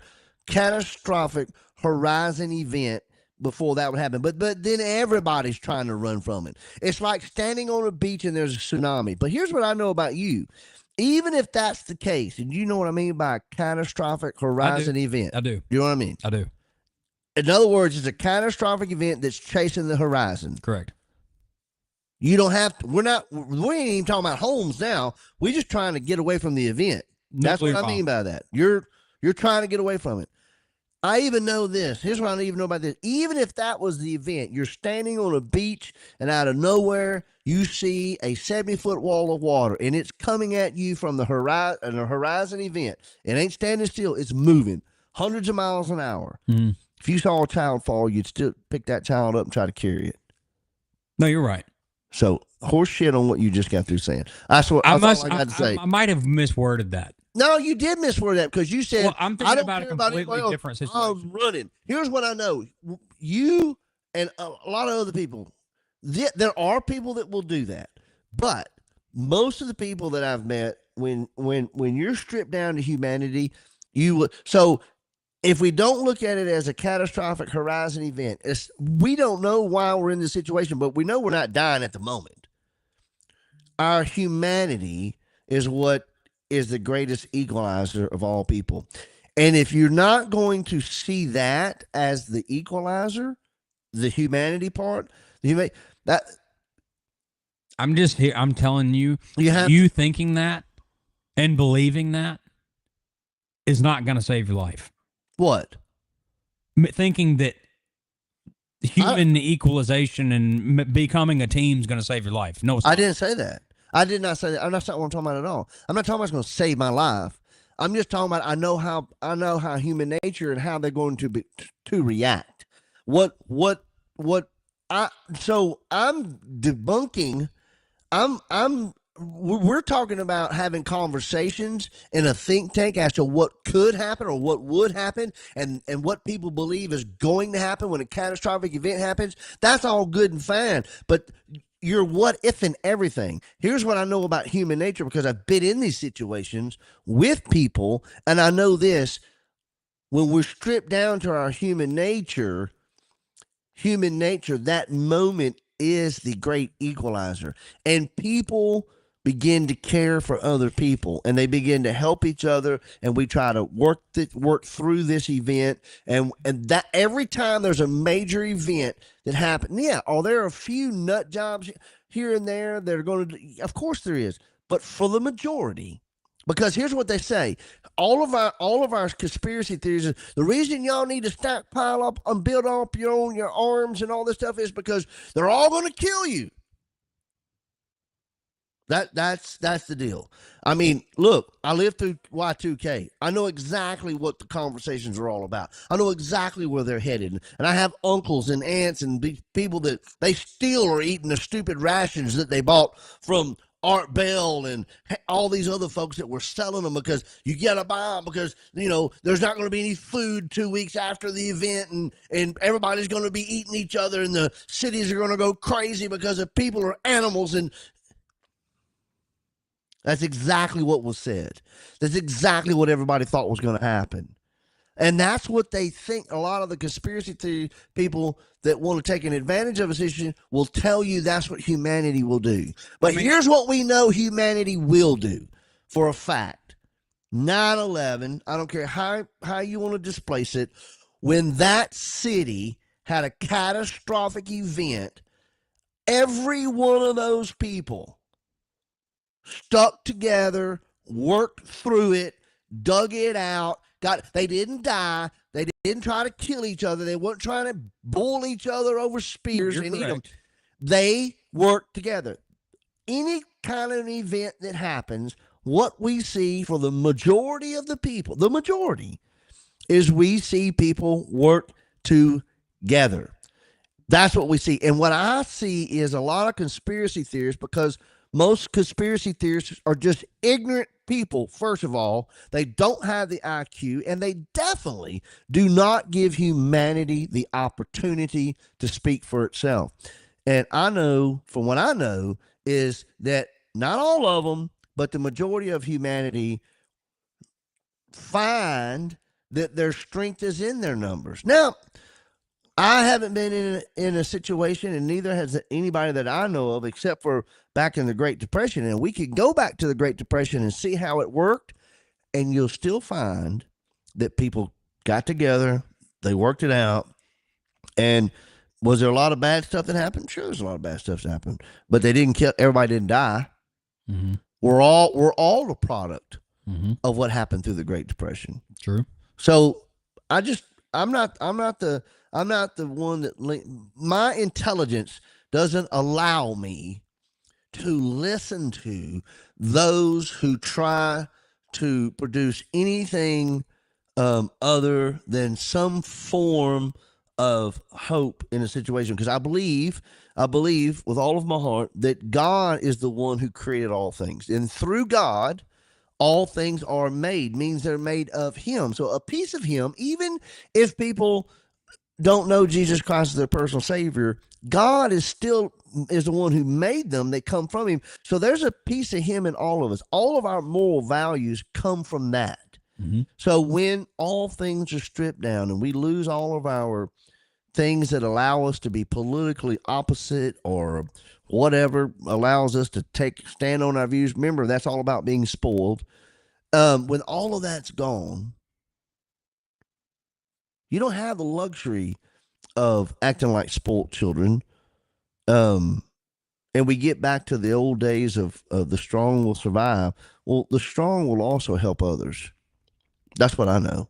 [SPEAKER 1] horizon event before that would happen. But then everybody's trying to run from it. It's like standing on a beach and there's a tsunami. But here's what I know about you. Even if that's the case, and you know what I mean by a catastrophic horizon event.
[SPEAKER 2] I do.
[SPEAKER 1] You know what I mean?
[SPEAKER 2] I do.
[SPEAKER 1] In other words, it's a catastrophic event that's chasing the horizon.
[SPEAKER 2] Correct.
[SPEAKER 1] You don't have to. We ain't even talking about homes now. We're just trying to get away from the event. That's what I mean by that. You're trying to get away from it. I even know this. Here's what I even know about this. Even if that was the event, you're standing on a beach and out of nowhere you see a 70-foot wall of water and it's coming at you from the horizon event. It ain't standing still. It's moving hundreds of miles an hour.
[SPEAKER 2] Mm-hmm.
[SPEAKER 1] If you saw a child fall, you'd still pick that child up and try to carry it.
[SPEAKER 2] No, you're right.
[SPEAKER 1] So horse shit on what you just got through saying. That's what
[SPEAKER 2] I
[SPEAKER 1] that's all I got to say.
[SPEAKER 2] I might have misworded that.
[SPEAKER 1] No, you did misword that because you said,
[SPEAKER 2] Well, I'm
[SPEAKER 1] I
[SPEAKER 2] thinking
[SPEAKER 1] don't
[SPEAKER 2] about a
[SPEAKER 1] care about
[SPEAKER 2] completely
[SPEAKER 1] anybody else.
[SPEAKER 2] different
[SPEAKER 1] I'm
[SPEAKER 2] situation.
[SPEAKER 1] running. Here's what I know. You and a lot of other people, there are people that will do that. But most of the people that I've met, when you're stripped down to humanity, you would. So if we don't look at it as a catastrophic horizon event, we don't know why we're in this situation, but we know we're not dying at the moment. Our humanity is what is the greatest equalizer of all people. And if you're not going to see that as the equalizer, the humanity part, that
[SPEAKER 2] I'm just here. I'm telling you,
[SPEAKER 1] you have
[SPEAKER 2] you thinking that and believing that is not going to save your life.
[SPEAKER 1] what?
[SPEAKER 2] Thinking that human equalization and becoming a team is going to save your life. No, it's
[SPEAKER 1] I
[SPEAKER 2] not.
[SPEAKER 1] didn't say that. I did not say that. That's not what I'm talking about at all. I'm not talking about it's going to save my life. I'm just talking about I know how human nature and how they're going to react. What I so I'm debunking. We're talking about having conversations in a think tank as to what could happen or what would happen and what people believe is going to happen when a catastrophic event happens. That's all good and fine. But you're what if and everything. Here's what I know about human nature because I've been in these situations with people, and I know this: when we're stripped down to our human nature, that moment is the great equalizer, and people begin to care for other people and they begin to help each other, and we try to work through this event, and that every time there's a major event that happens, are there a few nut jobs here and there that are going to, of course there is, but for the majority, because here's what they say: all of our conspiracy theories, the reason y'all need to stockpile up and build up your arms and all this stuff is because they're all going to kill you. That's the deal. I mean, look, I lived through Y2K. I know exactly what the conversations are all about. I know exactly where they're headed. And I have uncles and aunts and people that they still are eating the stupid rations that they bought from Art Bell and all these other folks that were selling them because you got to buy them because, there's not going to be any food 2 weeks after the event, and everybody's going to be eating each other, and the cities are going to go crazy because the people are animals. And that's exactly what was said. That's exactly what everybody thought was going to happen. And that's what they think. A lot of the conspiracy theory people that want to take an advantage of a situation will tell you that's what humanity will do. But here's what we know humanity will do for a fact. 9/11, I don't care how you want to displace it, when that city had a catastrophic event, every one of those people stuck together, worked through it, dug it out. They didn't die. They didn't try to kill each other. They weren't trying to bull each other over spears and eat them. They worked together. Any kind of event that happens, what we see for the majority of the people, is we see people work together. That's what we see. And what I see is a lot of conspiracy theories, because most conspiracy theorists are just ignorant people. First of all, they don't have the IQ, and they definitely do not give humanity the opportunity to speak for itself. And I know, from what I know, is that not all of them, but the majority of humanity find that their strength is in their numbers. Now, I haven't been in a situation, and neither has anybody that I know of, except for back in the Great Depression. And we could go back to the Great Depression and see how it worked, and you'll still find that people got together, they worked it out. And was there a lot of bad stuff that happened? Sure, there's a lot of bad stuff that happened, but they didn't kill. Everybody didn't die.
[SPEAKER 2] Mm-hmm.
[SPEAKER 1] We're all a product of what happened through the Great Depression.
[SPEAKER 2] True.
[SPEAKER 1] So I'm not the one that, my intelligence doesn't allow me to listen to those who try to produce anything other than some form of hope in a situation, because I believe with all of my heart that God is the one who created all things, and through God all things are made, means they're made of him. So a piece of him, even if people don't know Jesus Christ as their personal savior, God is still is the one who made them. They come from him. So there's a piece of him in all of us. All of our moral values come from that.
[SPEAKER 2] Mm-hmm.
[SPEAKER 1] So when all things are stripped down and we lose all of our things that allow us to be politically opposite or whatever allows us to stand on our views, remember that's all about being spoiled. When all of that's gone, you don't have the luxury of acting like spoiled children. And we get back to the old days of the strong will survive. Well, the strong will also help others. That's what I know.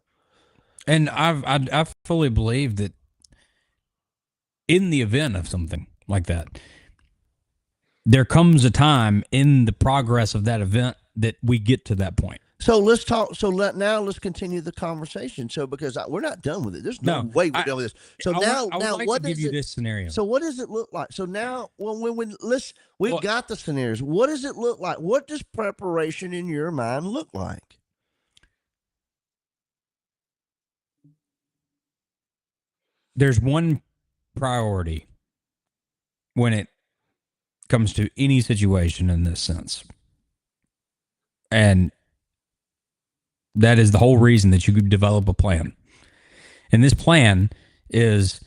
[SPEAKER 2] And I fully believe that in the event of something like that, there comes a time in the progress of that event that we get to that point.
[SPEAKER 1] So let's talk. So let's continue the conversation. So because we're not done with it. There's no way we're done with this. So
[SPEAKER 2] I would like
[SPEAKER 1] what
[SPEAKER 2] to give you this scenario.
[SPEAKER 1] So what does it look like? So now, we've got the scenarios. What does it look like? What does preparation in your mind look like?
[SPEAKER 2] There's one priority when it comes to any situation in this sense, and that is the whole reason that you could develop a plan. And this plan is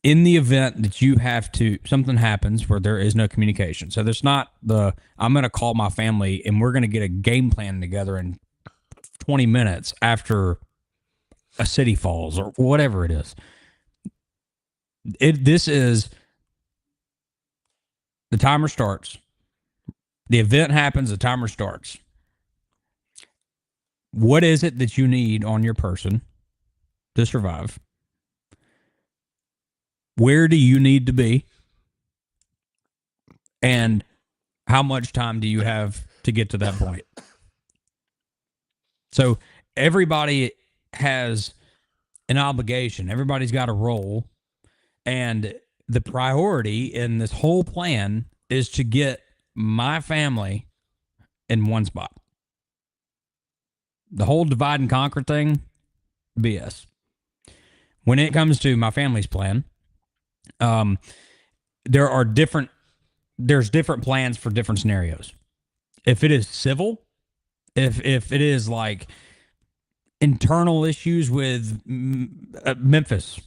[SPEAKER 2] in the event that you have to, something happens where there is no communication. So there's not I'm going to call my family and we're going to get a game plan together in 20 minutes after a city falls or whatever it is. This is the timer starts. The event happens, the timer starts. What is it that you need on your person to survive? Where do you need to be? And how much time do you have to get to that point? So everybody has an obligation. Everybody's got a role. And the priority in this whole plan is to get my family in one spot. The whole divide and conquer thing, BS. When it comes to my family's plan, there's different plans for different scenarios. If it is civil, if it is like internal issues with Memphis,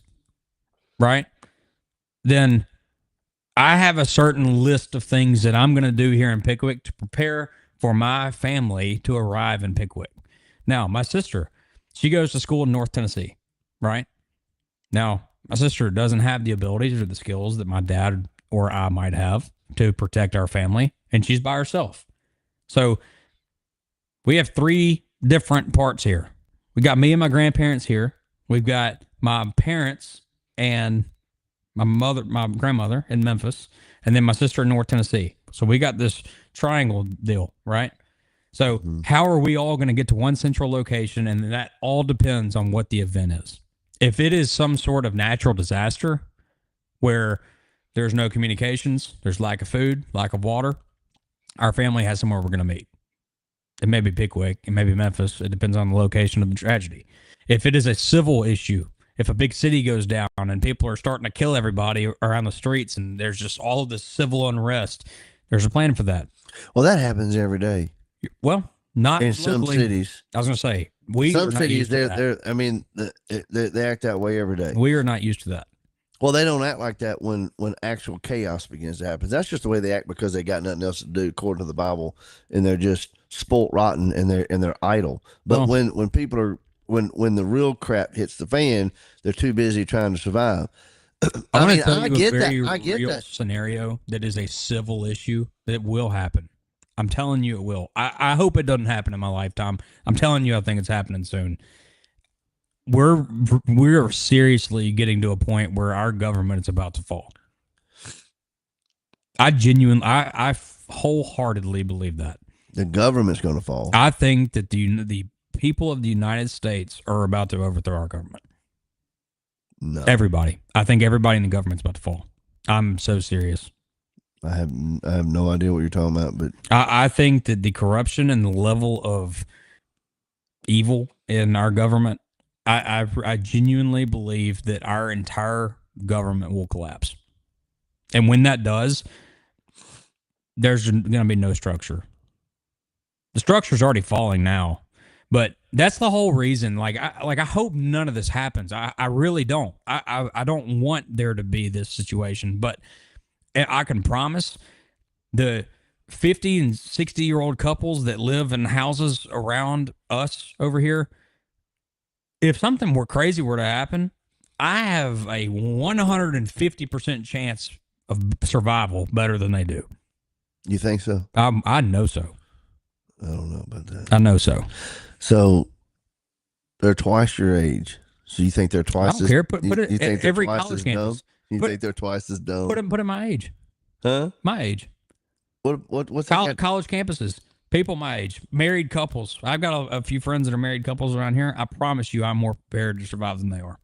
[SPEAKER 2] right? Then I have a certain list of things that I'm going to do here in Pickwick to prepare for my family to arrive in Pickwick. Now, my sister, she goes to school in North Tennessee, right? Now, my sister doesn't have the abilities or the skills that my dad or I might have to protect our family, and she's by herself. So we have three different parts here. We got me and my grandparents here. We've got my parents and my grandmother in Memphis, and then my sister in North Tennessee. So we got this triangle deal, right? So how are we all going to get to one central location? And that all depends on what the event is. If it is some sort of natural disaster where there's no communications, there's lack of food, lack of water, our family has somewhere we're going to meet. It may be Pickwick, it may be Memphis. It depends on the location of the tragedy. If it is a civil issue, if a big city goes down and people are starting to kill everybody around the streets and there's just all of this civil unrest, there's a plan for that.
[SPEAKER 1] Well, that happens every day.
[SPEAKER 2] Well, not
[SPEAKER 1] in some cities.
[SPEAKER 2] I was going to say,
[SPEAKER 1] some cities, I mean, they act that way every day.
[SPEAKER 2] We are not used to that.
[SPEAKER 1] Well, they don't act like that when actual chaos begins to happen. That's just the way they act because they got nothing else to do according to the Bible, and they're just spoilt rotten and they're idle. But when people are when the real crap hits the fan, they're too busy trying to survive.
[SPEAKER 2] I get that scenario that is a civil issue that will happen. I'm telling you it will. I hope it doesn't happen in my lifetime. I'm telling you I think it's happening soon. We're seriously getting to a point where our government is about to fall. I wholeheartedly believe that.
[SPEAKER 1] The government's going to fall.
[SPEAKER 2] I think that the people of the United States are about to overthrow our government.
[SPEAKER 1] No,
[SPEAKER 2] Everybody. I think everybody in the government's about to fall. I'm so serious.
[SPEAKER 1] I have no idea what you're talking about, but
[SPEAKER 2] I think that the corruption and the level of evil in our government, I genuinely believe that our entire government will collapse. And when that does, there's going to be no structure. The structure's already falling now, but that's the whole reason. I hope none of this happens. I really don't. I don't want there to be this situation, but I can promise the 50 and 60-year-old couples that live in houses around us over here, if something crazy were to happen, I have a 150% chance of survival better than they do.
[SPEAKER 1] you think so?
[SPEAKER 2] I know so.
[SPEAKER 1] I don't know about that.
[SPEAKER 2] I know so.
[SPEAKER 1] So they're twice your age. So you think they're twice?
[SPEAKER 2] I don't care. Put
[SPEAKER 1] you
[SPEAKER 2] it
[SPEAKER 1] think they're
[SPEAKER 2] every
[SPEAKER 1] twice
[SPEAKER 2] college
[SPEAKER 1] as
[SPEAKER 2] campus.
[SPEAKER 1] dumb? You
[SPEAKER 2] Put-
[SPEAKER 1] think they're twice as dumb?
[SPEAKER 2] Put it my age.
[SPEAKER 1] Huh?
[SPEAKER 2] My age.
[SPEAKER 1] What's that?
[SPEAKER 2] College campuses. People my age. Married couples. I've got a few friends that are married couples around here. I promise you, I'm more prepared to survive than they are.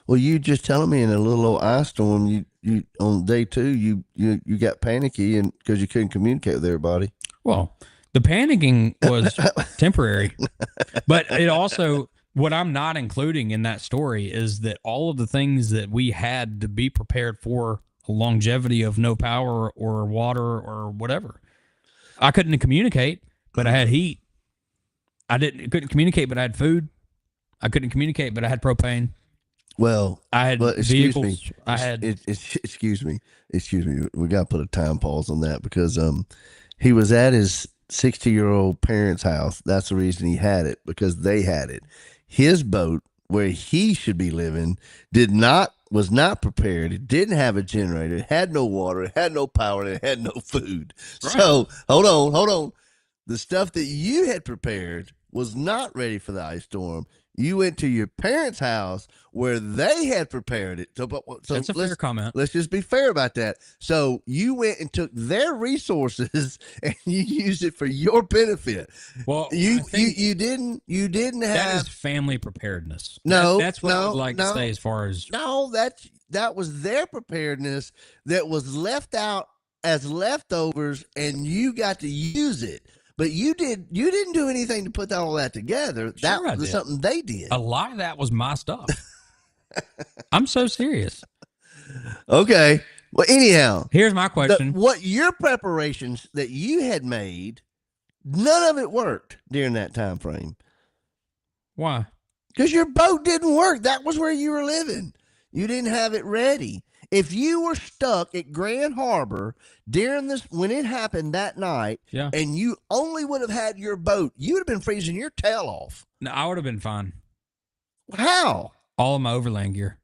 [SPEAKER 1] Well, you just telling me in a little old ice storm, you on day 2, you got panicky and because you couldn't communicate with everybody.
[SPEAKER 2] Well, the panicking was temporary, but it also, what I'm not including in that story is that all of the things that we had to be prepared for a longevity of no power or water or whatever. I couldn't communicate, but I had heat. Couldn't communicate, but I had food. I couldn't communicate, but I had propane.
[SPEAKER 1] Well,
[SPEAKER 2] I had
[SPEAKER 1] but excuse
[SPEAKER 2] vehicles.
[SPEAKER 1] me.
[SPEAKER 2] I had
[SPEAKER 1] Excuse me. We got to put a time pause on that because he was at his 60-year-old parents' house. That's the reason he had it, because they had it. His boat, where he should be living, was not prepared. It didn't have a generator. It had no water. It had no power. It had no food.
[SPEAKER 2] Right.
[SPEAKER 1] So hold on. The stuff that you had prepared was not ready for the ice storm. You went to your parents' house where they had prepared it. So
[SPEAKER 2] that's a fair comment.
[SPEAKER 1] Let's just be fair about that. So you went and took their resources and you used it for your benefit.
[SPEAKER 2] Well,
[SPEAKER 1] You
[SPEAKER 2] I think
[SPEAKER 1] didn't
[SPEAKER 2] that
[SPEAKER 1] have
[SPEAKER 2] is family preparedness.
[SPEAKER 1] No,
[SPEAKER 2] that's what I
[SPEAKER 1] no,
[SPEAKER 2] would like
[SPEAKER 1] no.
[SPEAKER 2] to say as far as
[SPEAKER 1] no, that was their preparedness that was left out as leftovers, and you got to use it. But you didn't do anything to put all that together. That
[SPEAKER 2] Sure I
[SPEAKER 1] was
[SPEAKER 2] did.
[SPEAKER 1] something they did.
[SPEAKER 2] a lot of that was my stuff. I'm so serious.
[SPEAKER 1] Okay. Well, anyhow,
[SPEAKER 2] Here's my question.
[SPEAKER 1] what your preparations that you had made, none of it worked during that time frame
[SPEAKER 2] Why?
[SPEAKER 1] because your boat didn't work. That was where you were living. You didn't have it ready. If you were stuck at Grand Harbor during this, when it happened that night,
[SPEAKER 2] Yeah.
[SPEAKER 1] and you only would have had your boat, you would have been freezing your tail off.
[SPEAKER 2] No, I would have been fine.
[SPEAKER 1] How?
[SPEAKER 2] All of my overland gear.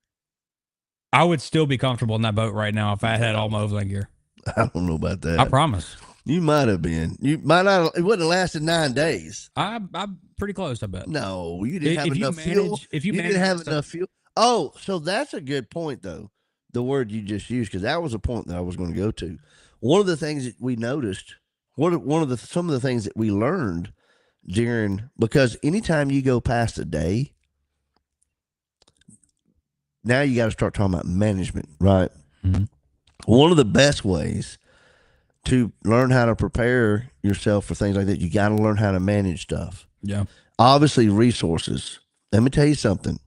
[SPEAKER 2] I would still be comfortable in that boat right now if I had all my overland gear.
[SPEAKER 1] I don't know about that.
[SPEAKER 2] I promise.
[SPEAKER 1] You might have been. You might not. It wouldn't have lasted 9 days.
[SPEAKER 2] I'm pretty close, I bet.
[SPEAKER 1] No, you didn't have
[SPEAKER 2] If you
[SPEAKER 1] enough fuel.
[SPEAKER 2] manage- if you
[SPEAKER 1] didn't
[SPEAKER 2] manage
[SPEAKER 1] have
[SPEAKER 2] stuff-
[SPEAKER 1] enough fuel. Oh, so that's a good point, though. The word you just used, because that was a point that I was going to go to. One of the things that we noticed, some of the things that we learned because anytime you go past a day, now you got to start talking about management, right?
[SPEAKER 2] Mhm.
[SPEAKER 1] One of the best ways to learn how to prepare yourself for things like that, you got to learn how to manage stuff.
[SPEAKER 2] Yeah.
[SPEAKER 1] Obviously, resources. Let me tell you something.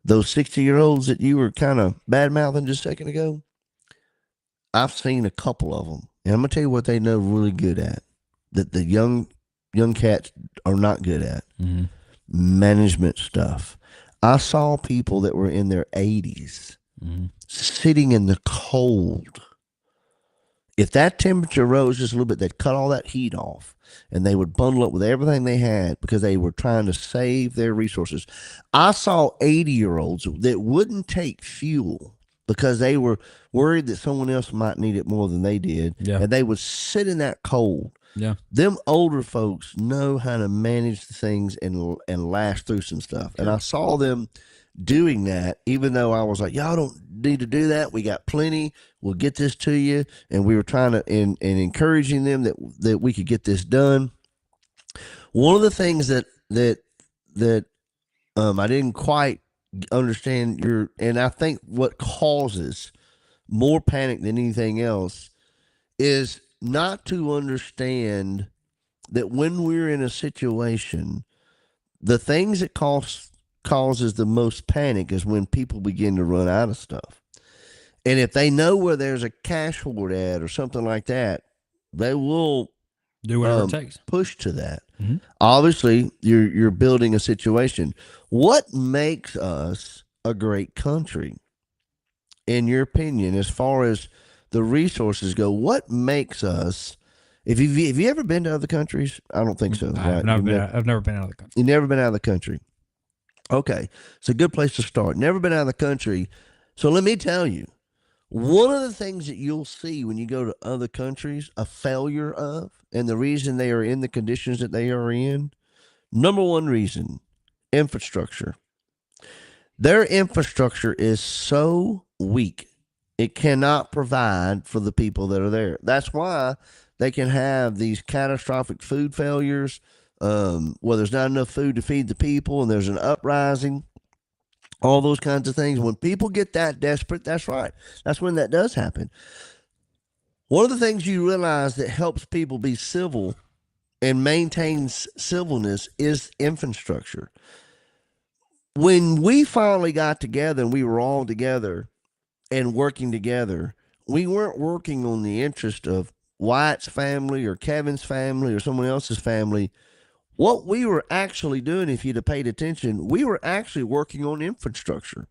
[SPEAKER 1] Those 60-year-olds that you were kind of bad mouthing just a second ago, I've seen a couple of them, and I'm gonna tell you what they know really good at that the young cats are not good at:
[SPEAKER 2] Mhm.
[SPEAKER 1] management stuff. I saw people that were in their 80s
[SPEAKER 2] Mhm.
[SPEAKER 1] sitting in the cold. If that temperature rose just a little bit, they'd cut all that heat off and they would bundle up with everything they had because they were trying to save their resources. I saw 80-year-olds that wouldn't take fuel because they were worried that someone else might need it more than they did.
[SPEAKER 2] Yeah.
[SPEAKER 1] And they would sit in that cold.
[SPEAKER 2] Yeah.
[SPEAKER 1] Them older folks know how to manage things and last through some stuff. And I saw them doing that, even though I was like, y'all don't need to do that. We got plenty. We'll get this to you. And we were trying to, and encouraging them that we could get this done. One of the things that I didn't quite understand and I think what causes more panic than anything else is not to understand that when we're in a situation, the things that causes the most panic is when people begin to run out of stuff. And if they know where there's a cash hoard at or something like that, they will
[SPEAKER 2] Do whatever it takes.
[SPEAKER 1] push to that.
[SPEAKER 2] Mhm.
[SPEAKER 1] Obviously, you're building a situation. What makes us a great country, in your opinion, as far as the resources go? What makes us? Have you ever been to other countries? I don't think so. Right?
[SPEAKER 2] I've never been out of the country.
[SPEAKER 1] You've never been out of the country. Okay, it's a good place to start. Never been out of the country. So let me tell you, one of the things that you'll see when you go to other countries, a failure of, and the reason they are in the conditions that they are in, number one reason, infrastructure. Their infrastructure is so weak, it cannot provide for the people that are there. That's why they can have these catastrophic food failures, where there's not enough food to feed the people and there's an uprising, all those kinds of things. When people get that desperate, that's right. That's when that does happen. One of the things you realize that helps people be civil and maintains civilness is infrastructure. When we finally got together and we were all together and working together, we weren't working on the interest of Wyatt's family or Kevin's family or someone else's family. What we were actually doing, if you'd have paid attention, we were actually working on infrastructure.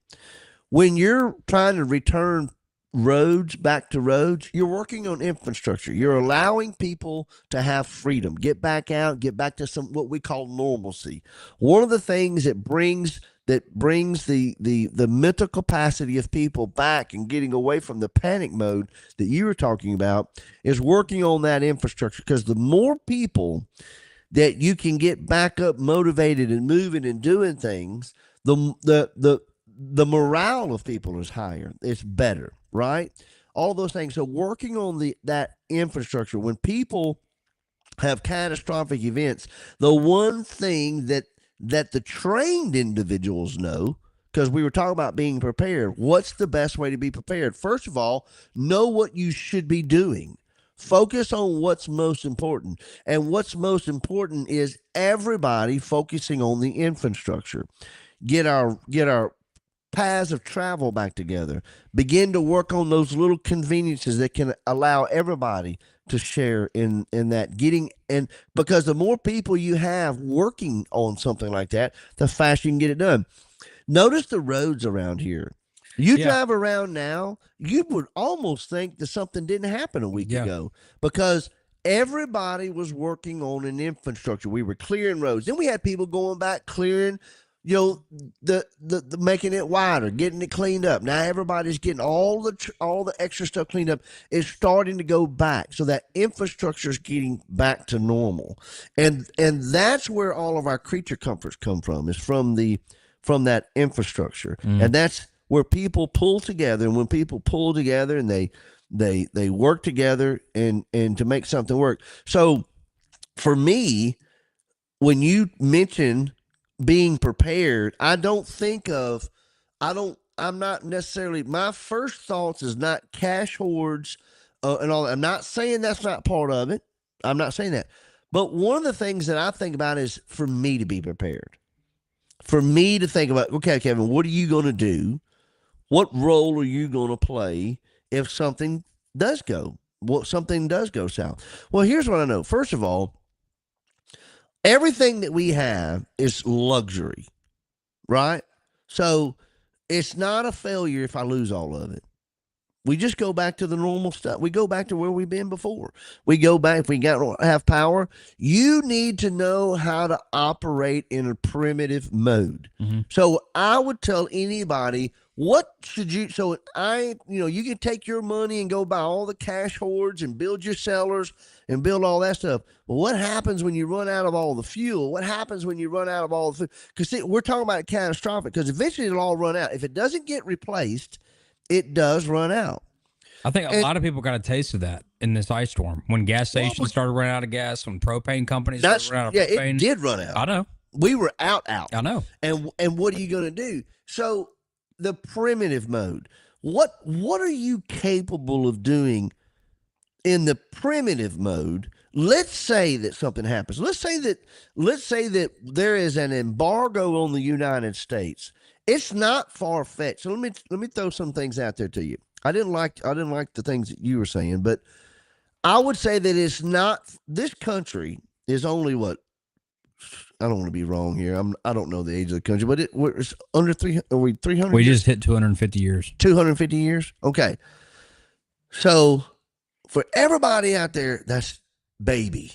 [SPEAKER 1] When you're trying to return roads back to roads, you're working on infrastructure. You're allowing people to have freedom, get back out, get back to some what we call normalcy. One of the things that brings the mental capacity of people back and getting away from the panic mode that you were talking about is working on that infrastructure, because the more people that you can get back up motivated and moving and doing things, the morale of people is higher. It's better, right? All those things. So working on that infrastructure, when people have catastrophic events, the one thing that the trained individuals know, because we were talking about being prepared, what's the best way to be prepared? First of all, know what you should be doing. Focus on what's most important. And what's most important is everybody focusing on the infrastructure. Get our paths of travel back together. Begin to work on those little conveniences that can allow everybody to share in that getting. And because the more people you have working on something like that, the faster you can get it done. Notice the roads around here. You drive around now, you would almost think that something didn't happen a week ago, because everybody was working on an infrastructure. We were clearing roads. Then we had people going back clearing, the making it wider, getting it cleaned up. Now everybody's getting all the extra stuff cleaned up. It's starting to go back, so that infrastructure is getting back to normal, and that's where all of our creature comforts come from. Is from that infrastructure, and that's where people pull together. And when people pull together and they work together and to make something work. So for me, when you mention being prepared, I'm not necessarily, my first thoughts is not cash hoards and all that. I'm not saying that's not part of it. I'm not saying that. But one of the things that I think about is for me to be prepared. For me to think about, okay, Kevin, what are you going to do? What role are you going to play if something does go south? Well, here's what I know. First of all, everything that we have is luxury, right? So it's not a failure if I lose all of it. We just go back to the normal stuff. We go back to where we've been before. We go back, if we have power, you need to know how to operate in a primitive mode. Mm-hmm. So I would tell anybody, you can take your money and go buy all the cash hoards and build your cellars and build all that stuff. But what happens when you run out of all the fuel? What happens when you run out of all the food? Because we're talking about catastrophic, because eventually it'll all run out. If it doesn't get replaced, it does run out.
[SPEAKER 2] I think a lot of people got a taste of that in this ice storm when gas stations started running out of gas, when propane companies started running out of propane.
[SPEAKER 1] It did run out.
[SPEAKER 2] I know.
[SPEAKER 1] We were out.
[SPEAKER 2] I know.
[SPEAKER 1] And what are you going to do? So the primitive mode. What are you capable of doing in the primitive mode? Let's say that something happens. Let's say that there is an embargo on the United States. It's not far fetched. So let me throw some things out there to you. I didn't like the things that you were saying, but I would say that it's not. This country is only what. I don't want to be wrong here. I don't know the age of the country, but it's under 300. Are we 300?
[SPEAKER 2] We just hit 250 years.
[SPEAKER 1] 250 years. Okay. So for everybody out there, that's baby.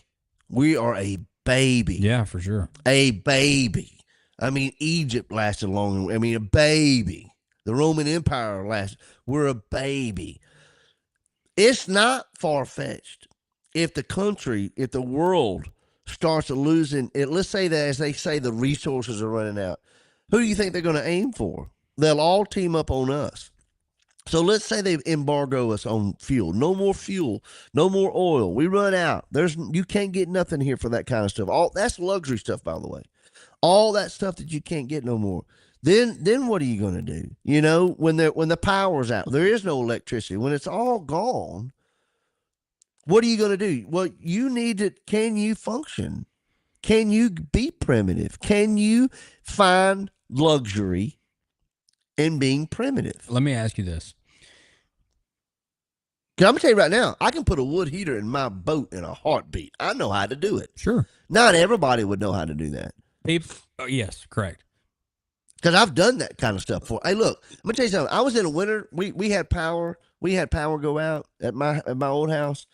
[SPEAKER 1] We are a baby.
[SPEAKER 2] Yeah, for sure.
[SPEAKER 1] A baby. I mean, Egypt lasted long. I mean, a baby. The Roman Empire lasted. We're a baby. It's not far-fetched if the world starts losing it. Let's say that, as they say, the resources are running out. Who do you think they're going to aim for? They'll all team up on us. So let's say they embargo us on fuel. No more fuel. No more oil. We run out. You can't get nothing here for that kind of stuff. All that's luxury stuff, by the way. All that stuff that you can't get no more. Then what are you going to do? You know, when the power's out, there is no electricity. When it's all gone, what are you going to do? Well, you need to. Can you function? Can you be primitive? Can you find luxury in being primitive?
[SPEAKER 2] Let me ask you this.
[SPEAKER 1] I'm going to tell you right now, I can put a wood heater in my boat in a heartbeat. I know how to do it.
[SPEAKER 2] Sure.
[SPEAKER 1] Not everybody would know how to do that.
[SPEAKER 2] Yes, correct.
[SPEAKER 1] Because I've done that kind of stuff before. Hey, look, I'm going to tell you something. I was in a winter. We had power. We had power go out at my old house.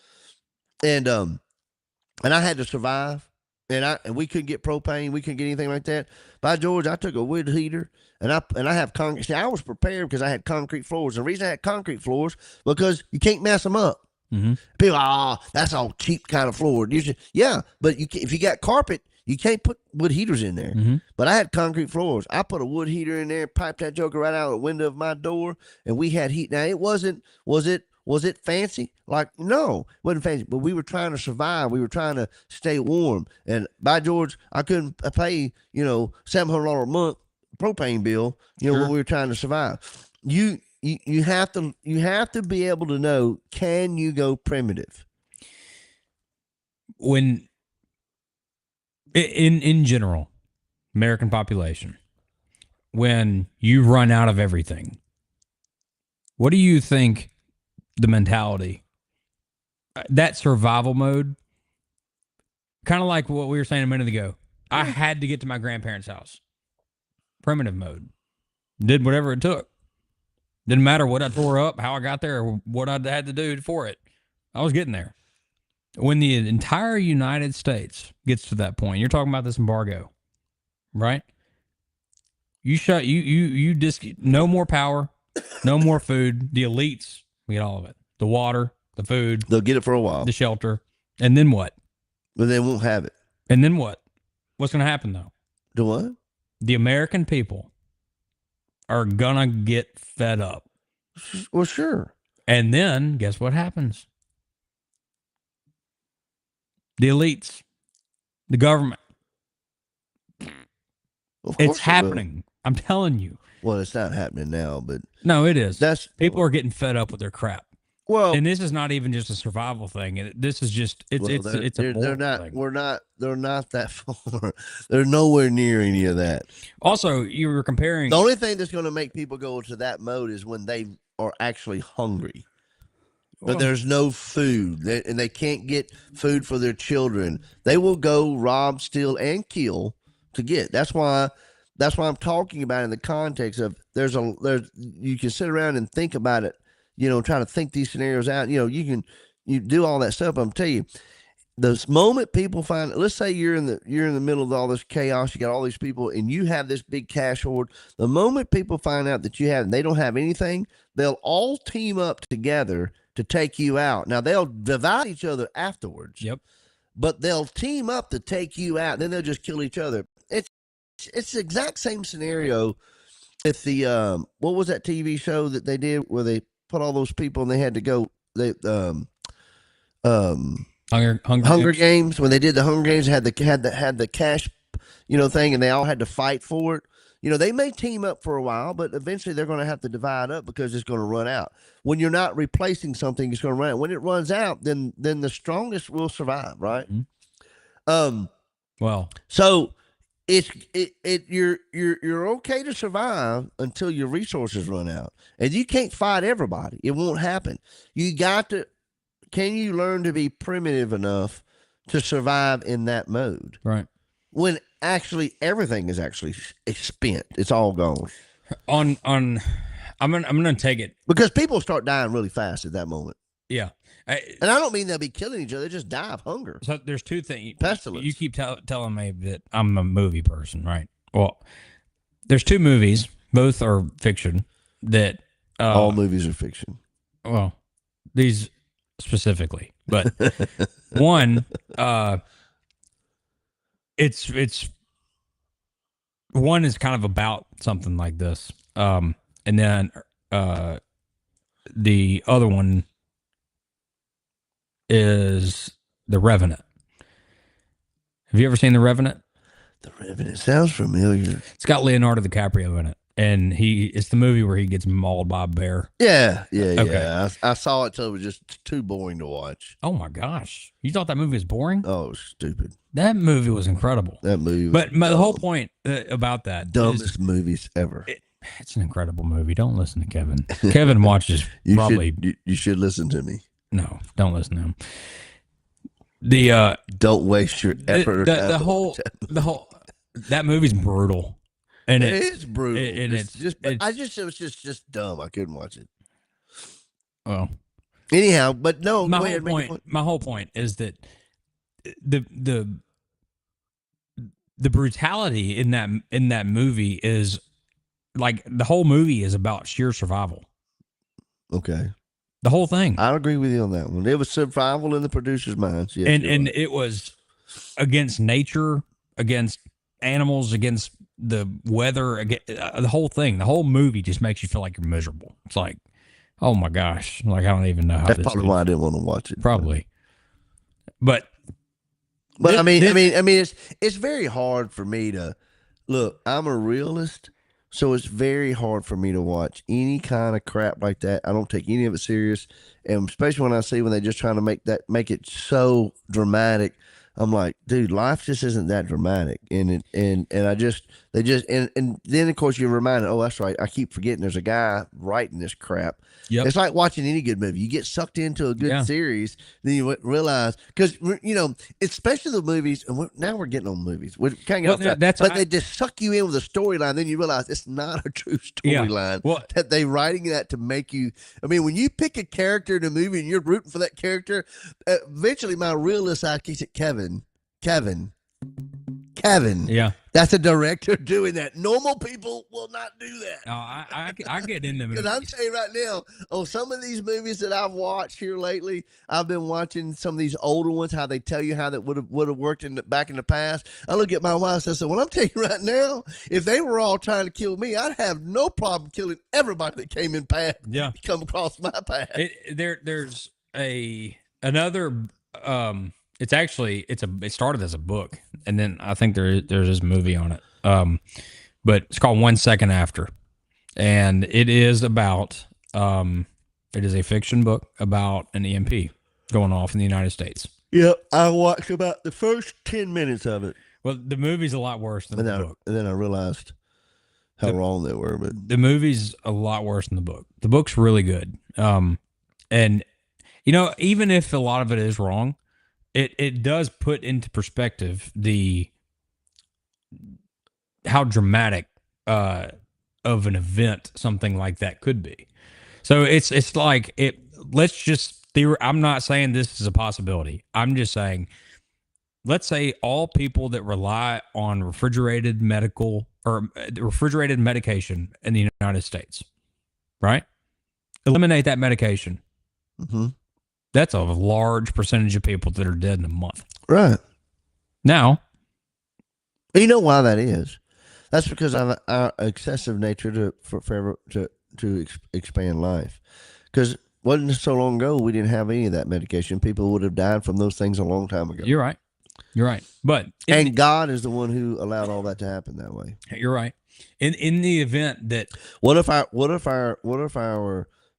[SPEAKER 1] And I had to survive. And we couldn't get propane. We couldn't get anything like that. By George, I took a wood heater, and I have concrete. See, I was prepared because I had concrete floors. The reason I had concrete floors because you can't mess them up.
[SPEAKER 2] Mm-hmm.
[SPEAKER 1] People, that's all cheap kind of floor. Yeah, but if you got carpet, you can't put wood heaters in there.
[SPEAKER 2] Mm-hmm.
[SPEAKER 1] But I had concrete floors. I put a wood heater in there, piped that joker right out of the window of my door, and we had heat. Now it wasn't. Was it fancy? Like, no, it wasn't fancy, but we were trying to survive. We were trying to stay warm. And by George, I couldn't pay, $700 a month propane bill,
[SPEAKER 2] Sure.
[SPEAKER 1] when we were trying to survive. You have to be able to know, can you go primitive?
[SPEAKER 2] When in general, American population, when you run out of everything, what do you think the mentality, that survival mode, kind of like what we were saying a minute ago, I had to get to my grandparents' house. Primitive mode. Did whatever it took. Didn't matter what I tore up, how I got there, or what I had to do for it. I was getting there. When the entire United States gets to that point, you're talking about this embargo, right? No more power, no more food. The elites, we get all of it. The water, the food.
[SPEAKER 1] They'll get it for a while.
[SPEAKER 2] The shelter. And then what?
[SPEAKER 1] But they won't have it.
[SPEAKER 2] And then what? What's going to happen, though?
[SPEAKER 1] Do what?
[SPEAKER 2] The American people are going to get fed up.
[SPEAKER 1] Well, sure.
[SPEAKER 2] And then, guess what happens? The elites, the government. It's happening. I'm telling you.
[SPEAKER 1] Well, it's not happening now, but
[SPEAKER 2] no, it is.
[SPEAKER 1] People
[SPEAKER 2] are getting fed up with their crap.
[SPEAKER 1] Well,
[SPEAKER 2] and this is not even just a survival thing. This is just it's a
[SPEAKER 1] they're not
[SPEAKER 2] thing.
[SPEAKER 1] They're not that far. They're nowhere near any of that.
[SPEAKER 2] Also, you were comparing.
[SPEAKER 1] The only thing that's going to make people go into that mode is when they are actually hungry. But there's no food, and they can't get food for their children. They will go rob, steal, and kill to get. That's why I'm talking about in the context of you can sit around and think about it, trying to think these scenarios out. You do all that stuff. I'm telling you, the moment people find, let's say you're in the middle of all this chaos, you got all these people, and you have this big cash hoard. The moment people find out that they don't have anything, they'll all team up together to take you out. Now they'll divide each other afterwards.
[SPEAKER 2] Yep.
[SPEAKER 1] But they'll team up to take you out. Then they'll just kill each other. It's the exact same scenario with the what was that TV show that they did where they put all those people and they had to go
[SPEAKER 2] Hunger
[SPEAKER 1] Games. When they did the Hunger Games, had the cash, thing, and they all had to fight for it. They may team up for a while, but eventually they're going to have to divide up because it's going to run out. When you're not replacing something, it's going to run out. When it runs out, then the strongest will survive, right?
[SPEAKER 2] Well,
[SPEAKER 1] so you're okay to survive until your resources run out, and you can't fight everybody. It won't happen. You got to. Can you learn to be primitive enough to survive in that mode?
[SPEAKER 2] right.
[SPEAKER 1] When actually everything is actually spent, it's all gone.
[SPEAKER 2] I'm gonna take it
[SPEAKER 1] Because people start dying really fast at that moment.
[SPEAKER 2] Yeah.
[SPEAKER 1] And I don't mean they'll be killing each other. They just die of hunger.
[SPEAKER 2] So there's two things.
[SPEAKER 1] Pestilence.
[SPEAKER 2] You keep telling me that I'm a movie person, right? Well, there's two movies. Both are fiction. That
[SPEAKER 1] all movies are fiction.
[SPEAKER 2] Well, these specifically, but one, it's one is kind of about something like this, and then the other one is The Revenant. Have you ever seen The Revenant?
[SPEAKER 1] The Revenant sounds familiar.
[SPEAKER 2] It's got Leonardo DiCaprio in it, and it's the movie where he gets mauled by a bear.
[SPEAKER 1] Yeah.
[SPEAKER 2] Okay.
[SPEAKER 1] I saw it till it was just too boring to watch.
[SPEAKER 2] Oh my gosh, you thought that movie was boring?
[SPEAKER 1] Oh, it was stupid.
[SPEAKER 2] That movie was incredible.
[SPEAKER 1] That movie,
[SPEAKER 2] but the whole point about that
[SPEAKER 1] dumbest movies ever.
[SPEAKER 2] It's an incredible movie. Don't listen to Kevin. Kevin watches
[SPEAKER 1] you should listen to me.
[SPEAKER 2] No, don't listen to him.
[SPEAKER 1] Don't waste your effort.
[SPEAKER 2] The whole that movie's brutal, and
[SPEAKER 1] it is brutal.
[SPEAKER 2] And
[SPEAKER 1] it was just dumb. I couldn't watch it.
[SPEAKER 2] Well,
[SPEAKER 1] anyhow, but no.
[SPEAKER 2] My whole point is that the brutality in that movie is like the whole movie is about sheer survival.
[SPEAKER 1] Okay.
[SPEAKER 2] The whole thing.
[SPEAKER 1] I agree with you on that one. It was survival in the producer's minds. Yes,
[SPEAKER 2] and it was against nature, against animals, against the weather, the whole thing. The whole movie just makes you feel like you're miserable. It's like, oh my gosh, like I don't even know how.
[SPEAKER 1] That's probably why I didn't want to watch it.
[SPEAKER 2] Probably, but
[SPEAKER 1] I mean, it's very hard for me to look. I'm a realist. So it's very hard for me to watch any kind of crap like that. I don't take any of it serious, and especially when I see when they're just trying to make it so dramatic. I'm like, dude, life just isn't that dramatic, and then of course you're reminded, oh, that's right, I keep forgetting there's a guy writing this crap.
[SPEAKER 2] Yep.
[SPEAKER 1] It's like watching any good movie. You get sucked into a good series, then you realize, because especially the movies. And now we're getting on movies. We can't get off that, but they just suck you in with a storyline. Then you realize it's not a true storyline.
[SPEAKER 2] Yeah.
[SPEAKER 1] That they writing that to make you. I mean, when you pick a character in a movie and you're rooting for that character, eventually my realist sidekick said, Kevin.
[SPEAKER 2] Yeah.
[SPEAKER 1] That's a director doing that. Normal people will not do that.
[SPEAKER 2] No, I get into movies.
[SPEAKER 1] Because I'm telling you right now, on some of these movies that I've watched here lately, I've been watching some of these older ones, how they tell you how that would have worked back in the past. I look at my wife and I said, well, I'm telling you right now, if they were all trying to kill me, I'd have no problem killing everybody that came in path.
[SPEAKER 2] Yeah.
[SPEAKER 1] Come across my path.
[SPEAKER 2] There's another it started as a book, and then I think there's this movie on it. But it's called 1 Second After, and it is about it is a fiction book about an EMP going off in the United States.
[SPEAKER 1] Yep, I watched about the first 10 minutes of it.
[SPEAKER 2] Well, the movie's a lot worse than the book.
[SPEAKER 1] And then I realized how wrong they were. But
[SPEAKER 2] the movie's a lot worse than the book. The book's really good. And even if a lot of it is wrong, it does put into perspective how dramatic of an event something like that could be. So it's like it. Let's just I'm not saying this is a possibility. I'm just saying, let's say all people that rely on refrigerated medication in the United States, right? Eliminate that medication.
[SPEAKER 1] Mm-hmm.
[SPEAKER 2] That's a large percentage of people that are dead in a month.
[SPEAKER 1] Right.
[SPEAKER 2] Now.
[SPEAKER 1] You know why that is? That's because of our excessive nature to expand life. Because wasn't so long ago we didn't have any of that medication. People would have died from those things a long time ago.
[SPEAKER 2] You're right. You're right. But
[SPEAKER 1] and God is the one who allowed all that to happen that way.
[SPEAKER 2] you're right. In the event that
[SPEAKER 1] What if our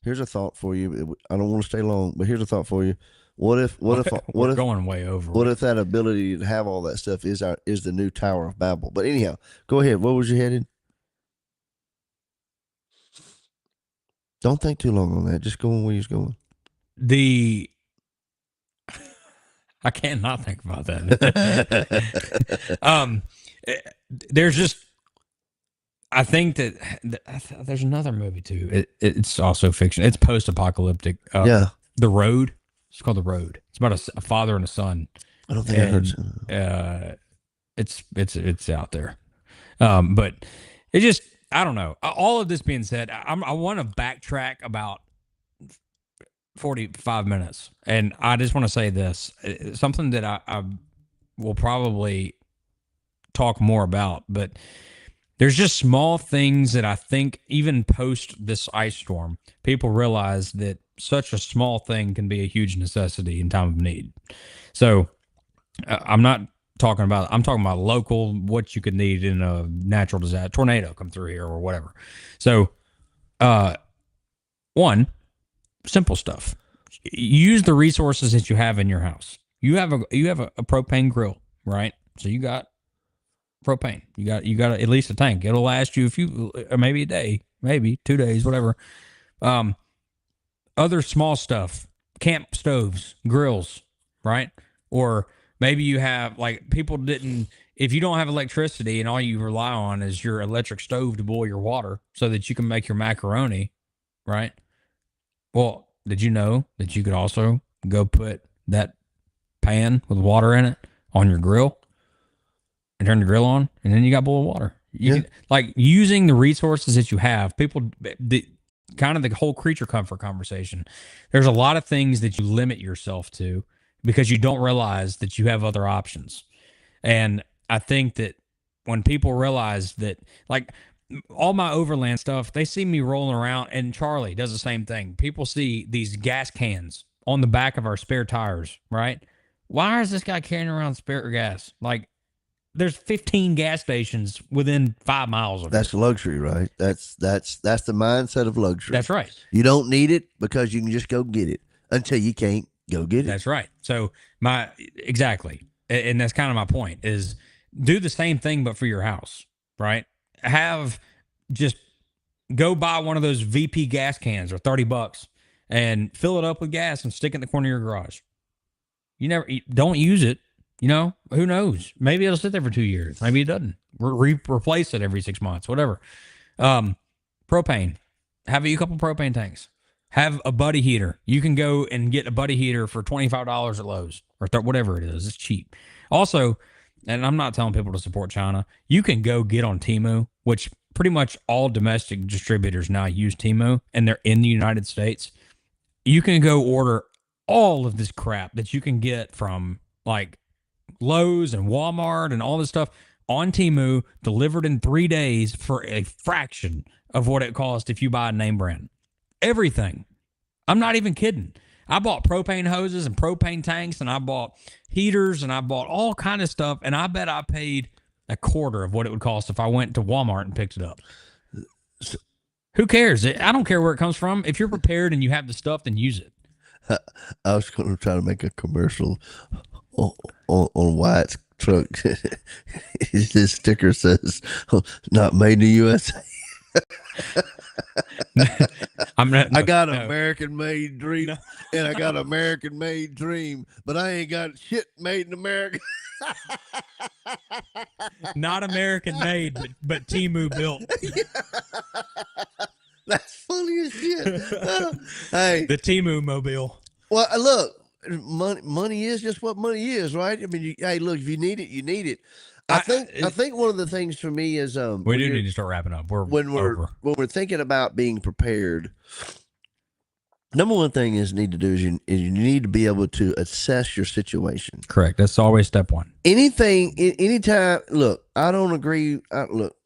[SPEAKER 1] here's a thought for you. I don't want to stay long, but here's a thought for you. What if
[SPEAKER 2] we're going way over.
[SPEAKER 1] What if that ability to have all that stuff is the new Tower of Babel? But anyhow, go ahead. What was you headed? Don't think too long on that. Just go on where you're going.
[SPEAKER 2] I can't not think about that. There's just, I think that there's another movie too. It's also fiction. It's post-apocalyptic.
[SPEAKER 1] Yeah.
[SPEAKER 2] The Road. It's called The Road. It's about a father and a son.
[SPEAKER 1] I don't think I heard so.
[SPEAKER 2] It's out there. But it just, I don't know. All of this being said, I want to backtrack about 45 minutes. And I just want to say this, something that I will probably talk more about, but there's just small things that I think even post this ice storm, people realize that such a small thing can be a huge necessity in time of need. So I'm talking about local, what you could need in a natural disaster, tornado come through here or whatever. So, one, simple stuff. Use the resources that you have in your house. You have a propane grill, right? So you got propane. You got at least a tank. It'll last you maybe a day, maybe 2 days, whatever. Other small stuff, camp stoves, grills, right? Or maybe you have, like, if you don't have electricity and all you rely on is your electric stove to boil your water so that you can make your macaroni, right? Well, did you know that you could also go put that pan with water in it on your grill and turn the grill on, and then you got boiled water? Like, using the resources that you have, kind of the whole creature comfort conversation. There's a lot of things that you limit yourself to because you don't realize that you have other options. And I think that when people realize that, like, all my overland stuff, they see me rolling around, and Charlie does the same thing. People see these gas cans on the back of our spare tires, right? Why is this guy carrying around spare gas? Like, there's 15 gas stations within 5 miles of
[SPEAKER 1] That's luxury, right? That's the mindset of luxury.
[SPEAKER 2] That's right.
[SPEAKER 1] You don't need it because you can just go get it until you can't go get it.
[SPEAKER 2] That's right. So exactly. And that's kind of my point, is do the same thing, but for your house, right? Just go buy one of those VP gas cans for $30 and fill it up with gas and stick it in the corner of your garage. Don't use it. Who knows? Maybe it'll sit there for 2 years. Maybe it doesn't. Replace it every 6 months, whatever. Propane. Have a couple propane tanks. Have a buddy heater. You can go and get a buddy heater for $25 at Lowe's or whatever it is. It's cheap. Also, and I'm not telling people to support China, you can go get on Temu, which pretty much all domestic distributors now use Temu, and they're in the United States. You can go order all of this crap that you can get from, like, Lowe's and Walmart and all this stuff on Temu, delivered in 3 days for a fraction of what it costs if you buy a name brand. Everything. I'm not even kidding. I bought propane hoses and propane tanks, and I bought heaters, and I bought all kind of stuff, and I bet I paid a quarter of what it would cost if I went to Walmart and picked it up. Who cares? I don't care where it comes from. If you're prepared and you have the stuff, then use it.
[SPEAKER 1] I was going to try to make a commercial on Wyatt's truck. His sticker says, "Not made in the USA." I got an American-made dream, and I got an American-made dream, but I ain't got shit made in America.
[SPEAKER 2] Not American-made, but Temu built.
[SPEAKER 1] That's funny as shit. Hey,
[SPEAKER 2] the Temu mobile.
[SPEAKER 1] Well, look, money is just what money is, right? I mean, hey, look, if you need it, you need it. I think one of the things for me is
[SPEAKER 2] we do need to start wrapping up.
[SPEAKER 1] When we're thinking about being prepared, number one thing you need to do is you need to be able to assess your situation.
[SPEAKER 2] Correct. That's always step one.
[SPEAKER 1] Anytime. Look, I don't agree.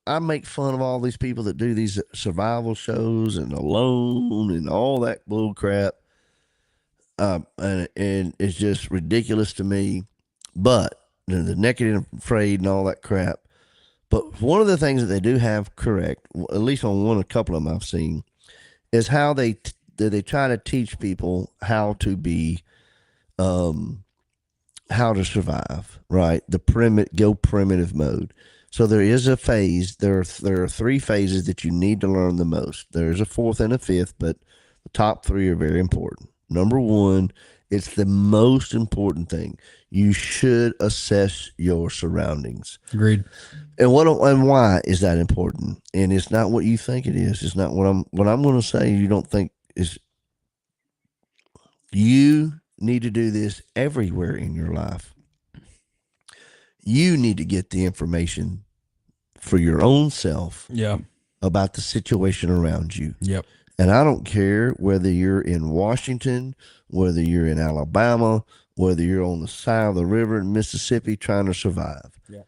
[SPEAKER 1] I make fun of all these people that do these survival shows and Alone and all that bull crap. And it's just ridiculous to me. But the naked and afraid and all that crap. But one of the things that they do have correct, at least on a couple of them I've seen, is how they try to teach people how to be, how to survive. Right, go primitive mode. So there is a phase. There are 3 phases that you need to learn the most. There's a 4th and a 5th, but the top 3 are very important. Number 1, it's the most important thing. You should assess your surroundings.
[SPEAKER 2] Agreed.
[SPEAKER 1] And why is that important? And it's not what you think it is. It's not what I'm going to say. You don't think is. You need to do this everywhere in your life. You need to get the information for your own self.
[SPEAKER 2] Yeah.
[SPEAKER 1] About the situation around you.
[SPEAKER 2] Yep.
[SPEAKER 1] And I don't care whether you're in Washington, whether you're in Alabama, whether you're on the side of the river in Mississippi trying to survive.
[SPEAKER 2] Yeah.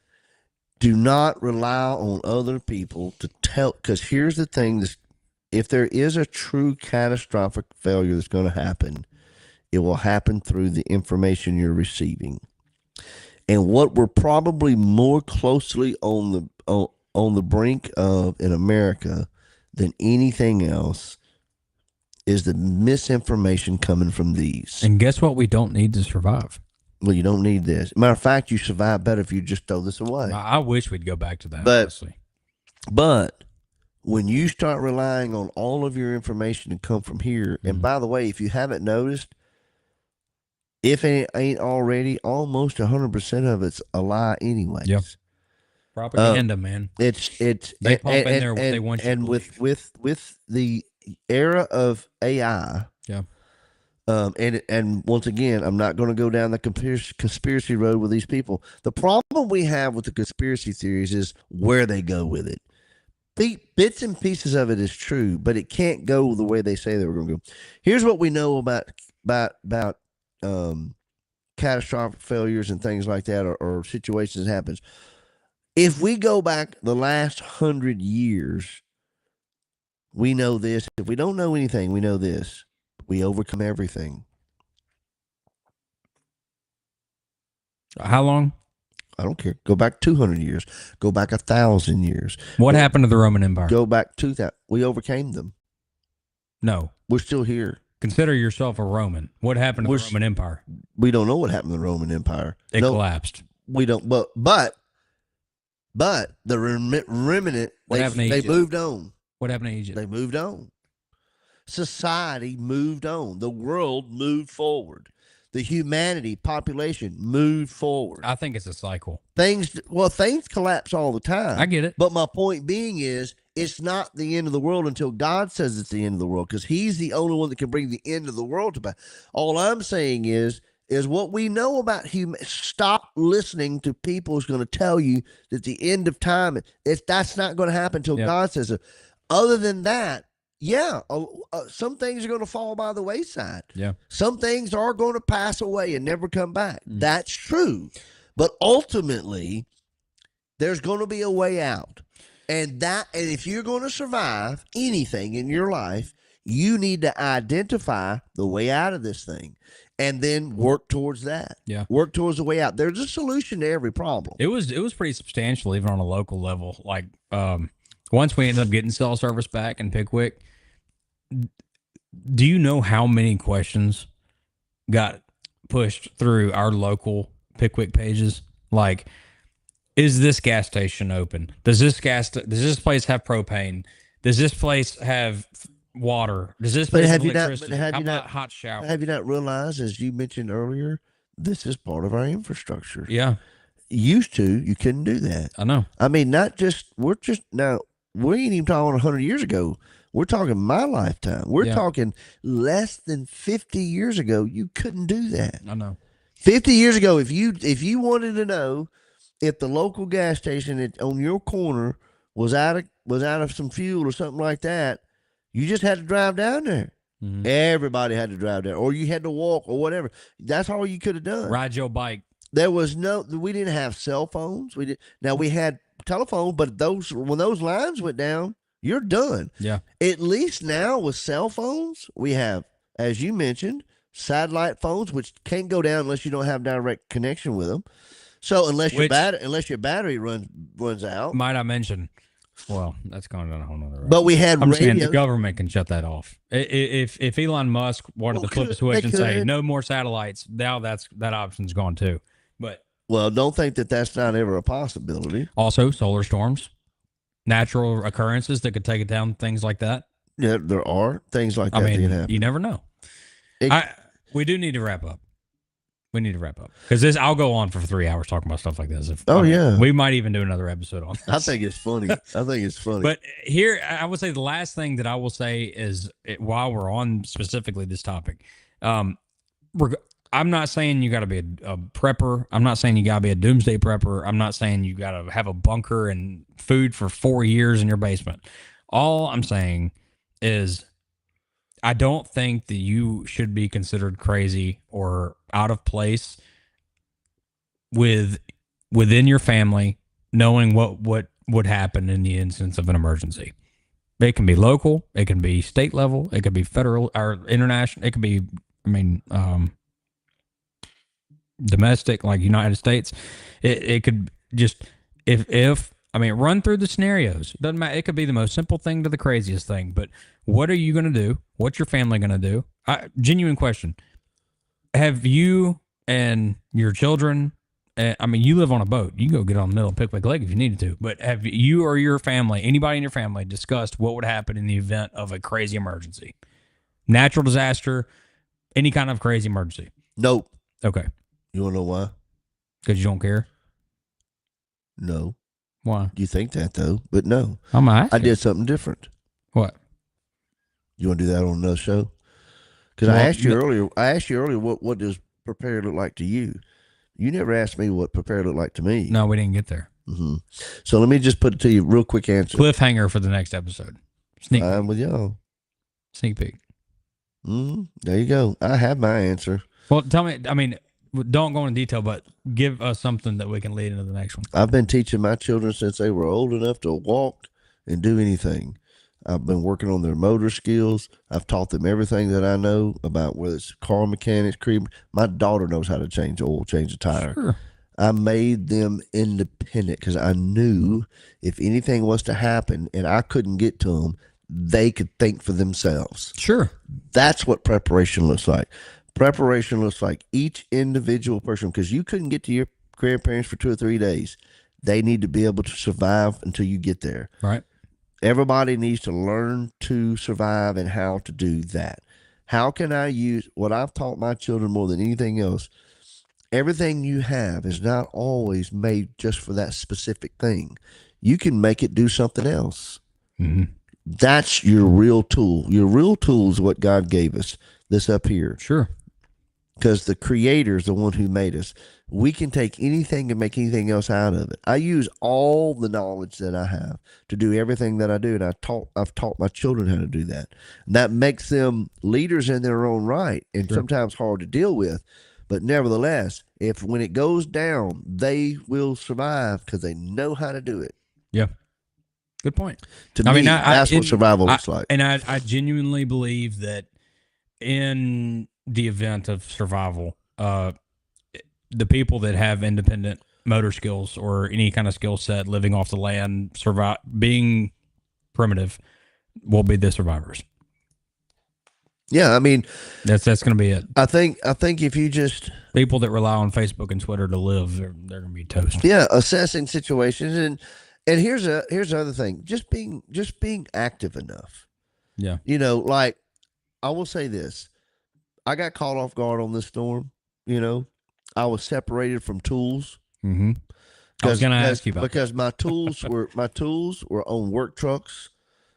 [SPEAKER 1] Do not rely on other people to tell, because here's the thing, if there is a true catastrophic failure that's going to happen, it will happen through the information you're receiving. And what we're probably more closely on the brink of in America than anything else is the misinformation coming from these.
[SPEAKER 2] And guess what? We don't need to survive.
[SPEAKER 1] Well, you don't need this. Matter of fact, you survive better if you just throw this away.
[SPEAKER 2] I wish we'd go back to that, honestly.
[SPEAKER 1] But when you start relying on all of your information to come from here, and by the way, if you haven't noticed, if it ain't already, almost 100% of it's a lie anyway.
[SPEAKER 2] Yep. Propaganda, man.
[SPEAKER 1] It's
[SPEAKER 2] they pump in there what they want you to believe.
[SPEAKER 1] with the era of AI.
[SPEAKER 2] Yeah.
[SPEAKER 1] And once again, I'm not going to go down the conspiracy road with these people. The problem we have with the conspiracy theories is where they go with it. Bits and pieces of it is true, but it can't go the way they say they were going to go. Here's what we know about catastrophic failures and things like that, or situations that happens. If we go back the last 100 years, we know this. If we don't know anything, we know this. We overcome everything.
[SPEAKER 2] How long?
[SPEAKER 1] I don't care. Go back 200 years. Go back 1,000 years.
[SPEAKER 2] What happened to the Roman Empire?
[SPEAKER 1] Go back 2,000. We overcame them.
[SPEAKER 2] No.
[SPEAKER 1] We're still here.
[SPEAKER 2] Consider yourself a Roman. What happened to the Roman Empire?
[SPEAKER 1] We don't know what happened to the Roman Empire.
[SPEAKER 2] It collapsed.
[SPEAKER 1] We don't. But the remnant, they moved on.
[SPEAKER 2] What happened to Egypt?
[SPEAKER 1] They moved on. Society moved on. The world moved forward. The humanity population moved forward.
[SPEAKER 2] I think it's a cycle.
[SPEAKER 1] Things collapse all the time.
[SPEAKER 2] I get it.
[SPEAKER 1] But my point being is, it's not the end of the world until God says it's the end of the world, because he's the only one that can bring the end of the world to pass. All I'm saying is what we know about stop listening to people who's going to tell you that the end of time, that's not going to happen until God says it. Other than that, some things are going to fall by the wayside.
[SPEAKER 2] Yeah. Some
[SPEAKER 1] things are going to pass away and never come back. That's true. But ultimately, there's going to be a way out. And if you're going to survive anything in your life, you need to identify the way out of this thing and then work towards that.
[SPEAKER 2] Yeah.
[SPEAKER 1] Work towards the way out. There's a solution to every problem.
[SPEAKER 2] It was pretty substantial, even on a local level. Like, once we ended up getting cell service back in Pickwick, do you know how many questions got pushed through our local Pickwick pages? Like, is this gas station open? Does this place have propane? Does this place have water? Does this place have electricity? How about hot shower?
[SPEAKER 1] Have you not realized, as you mentioned earlier, this is part of our infrastructure?
[SPEAKER 2] Yeah.
[SPEAKER 1] You couldn't do that.
[SPEAKER 2] I know.
[SPEAKER 1] I mean, we ain't even talking 100 years ago. We're talking my lifetime. We're talking less than 50 years ago. You couldn't do that.
[SPEAKER 2] I know.
[SPEAKER 1] 50 years ago, if you wanted to know if the local gas station on your corner was out of some fuel or something like that, you just had to drive down there. Mm-hmm. Everybody had to drive down, or you had to walk, or whatever. That's all you could have done.
[SPEAKER 2] Ride your bike.
[SPEAKER 1] We didn't have cell phones. We had telephones, but when those lines went down, you're done.
[SPEAKER 2] Yeah.
[SPEAKER 1] At least now with cell phones, we have, as you mentioned, satellite phones, which can't go down unless you don't have direct connection with them. So unless
[SPEAKER 2] Which-
[SPEAKER 1] your battery runs out,
[SPEAKER 2] Might I mention? Well, that's going down a whole nother road.
[SPEAKER 1] but we had
[SPEAKER 2] I'm just saying the
[SPEAKER 1] radios.
[SPEAKER 2] government can shut that off. If Elon Musk wanted
[SPEAKER 1] Well,
[SPEAKER 2] to flip a
[SPEAKER 1] they
[SPEAKER 2] switch and say
[SPEAKER 1] could.
[SPEAKER 2] no more satellites, now that option's gone too. But
[SPEAKER 1] Well, don't think that that's not ever a possibility.
[SPEAKER 2] also solar storms, natural occurrences that could take it down, things like that.
[SPEAKER 1] Yeah, there are things like
[SPEAKER 2] I
[SPEAKER 1] that that can
[SPEAKER 2] mean,
[SPEAKER 1] happen.
[SPEAKER 2] you never know.
[SPEAKER 1] It-
[SPEAKER 2] We do need to wrap up. We need to wrap up because I'll go on for 3 hours talking about stuff like this.
[SPEAKER 1] Yeah.
[SPEAKER 2] We might even do another episode on this.
[SPEAKER 1] I think it's funny.
[SPEAKER 2] But here, I would say the last thing that I will say is while we're on specifically this topic, I'm not saying you got to be a prepper. I'm not saying you got to be a doomsday prepper. I'm not saying you got to have a bunker and food for 4 years in your basement. All I'm saying is I don't think that you should be considered crazy or out of place within your family, knowing what would happen in the instance of an emergency. It can be local, it can be state level, it could be federal or international, it could be, domestic, like United States. It could just run through the scenarios. Doesn't matter. It could be the most simple thing to the craziest thing. But what are you going to do? What's your family going to do? Genuine question. Have you and your children? You live on a boat. You can go get on the middle of Pickwick Lake if you needed to. But have you or your family, anybody in your family, discussed what would happen in the event of a crazy emergency, natural disaster, any kind of crazy emergency?
[SPEAKER 1] Nope.
[SPEAKER 2] Okay.
[SPEAKER 1] You want to know why?
[SPEAKER 2] Because you don't care.
[SPEAKER 1] No.
[SPEAKER 2] Why?
[SPEAKER 1] You think that though, but no.
[SPEAKER 2] I'm asking.
[SPEAKER 1] I did something different.
[SPEAKER 2] What?
[SPEAKER 1] You want to do that on another show? Because
[SPEAKER 2] Well,
[SPEAKER 1] I asked you earlier. What does prepared look like to you? You never asked me what prepared look like to me.
[SPEAKER 2] No, we didn't get there.
[SPEAKER 1] Mm-hmm. So let me just put it to you, real quick answer.
[SPEAKER 2] Cliffhanger for the next episode. Sneak
[SPEAKER 1] I'm with y'all.
[SPEAKER 2] Sneak peek.
[SPEAKER 1] There you go. I have my answer.
[SPEAKER 2] Well, tell me. Don't go into detail, but give us something that we can lead into the next one.
[SPEAKER 1] I've been teaching my children since they were old enough to walk and do anything. I've been working on their motor skills. I've taught them everything that I know about whether it's car mechanics, My daughter knows how to change oil, change a tire.
[SPEAKER 2] Sure.
[SPEAKER 1] I made them independent because I knew if anything was to happen and I couldn't get to them, they could think for themselves.
[SPEAKER 2] Sure.
[SPEAKER 1] That's what preparation looks like. Preparation looks like each individual person, because you couldn't get to your grandparents for 2 or 3 days. They need to be able to survive until you get there.
[SPEAKER 2] Right.
[SPEAKER 1] Everybody needs to learn to survive and how to do that. How can I use what I've taught my children more than anything else? Everything you have is not always made just for that specific thing. You can make it do something else.
[SPEAKER 2] Mm-hmm.
[SPEAKER 1] That's your real tool. Your real tool is what God gave us, this up here.
[SPEAKER 2] Sure.
[SPEAKER 1] Because the Creator is the one who made us. We can take anything and make anything else out of it. I use all the knowledge that I have to do everything that I do, and I've taught my children how to do that. And that makes them leaders in their own right, and sometimes hard to deal with. But nevertheless, when it goes down, they will survive because they know how to do it.
[SPEAKER 2] Yeah. Good point.
[SPEAKER 1] To me, that's what survival looks like.
[SPEAKER 2] And I genuinely believe that in the event of survival, the people that have independent motor skills or any kind of skill set, living off the land, being primitive, will be the survivors.
[SPEAKER 1] Yeah,
[SPEAKER 2] that's going to be it.
[SPEAKER 1] I think if you just
[SPEAKER 2] people that rely on Facebook and Twitter to live, they're going to be toast.
[SPEAKER 1] Yeah, assessing situations, and here's the other thing: just being active enough.
[SPEAKER 2] Yeah,
[SPEAKER 1] like I will say this: I got caught off guard on this storm. I was separated from tools.
[SPEAKER 2] Mm-hmm. I was going to ask you about
[SPEAKER 1] because
[SPEAKER 2] that.
[SPEAKER 1] my tools were on work trucks.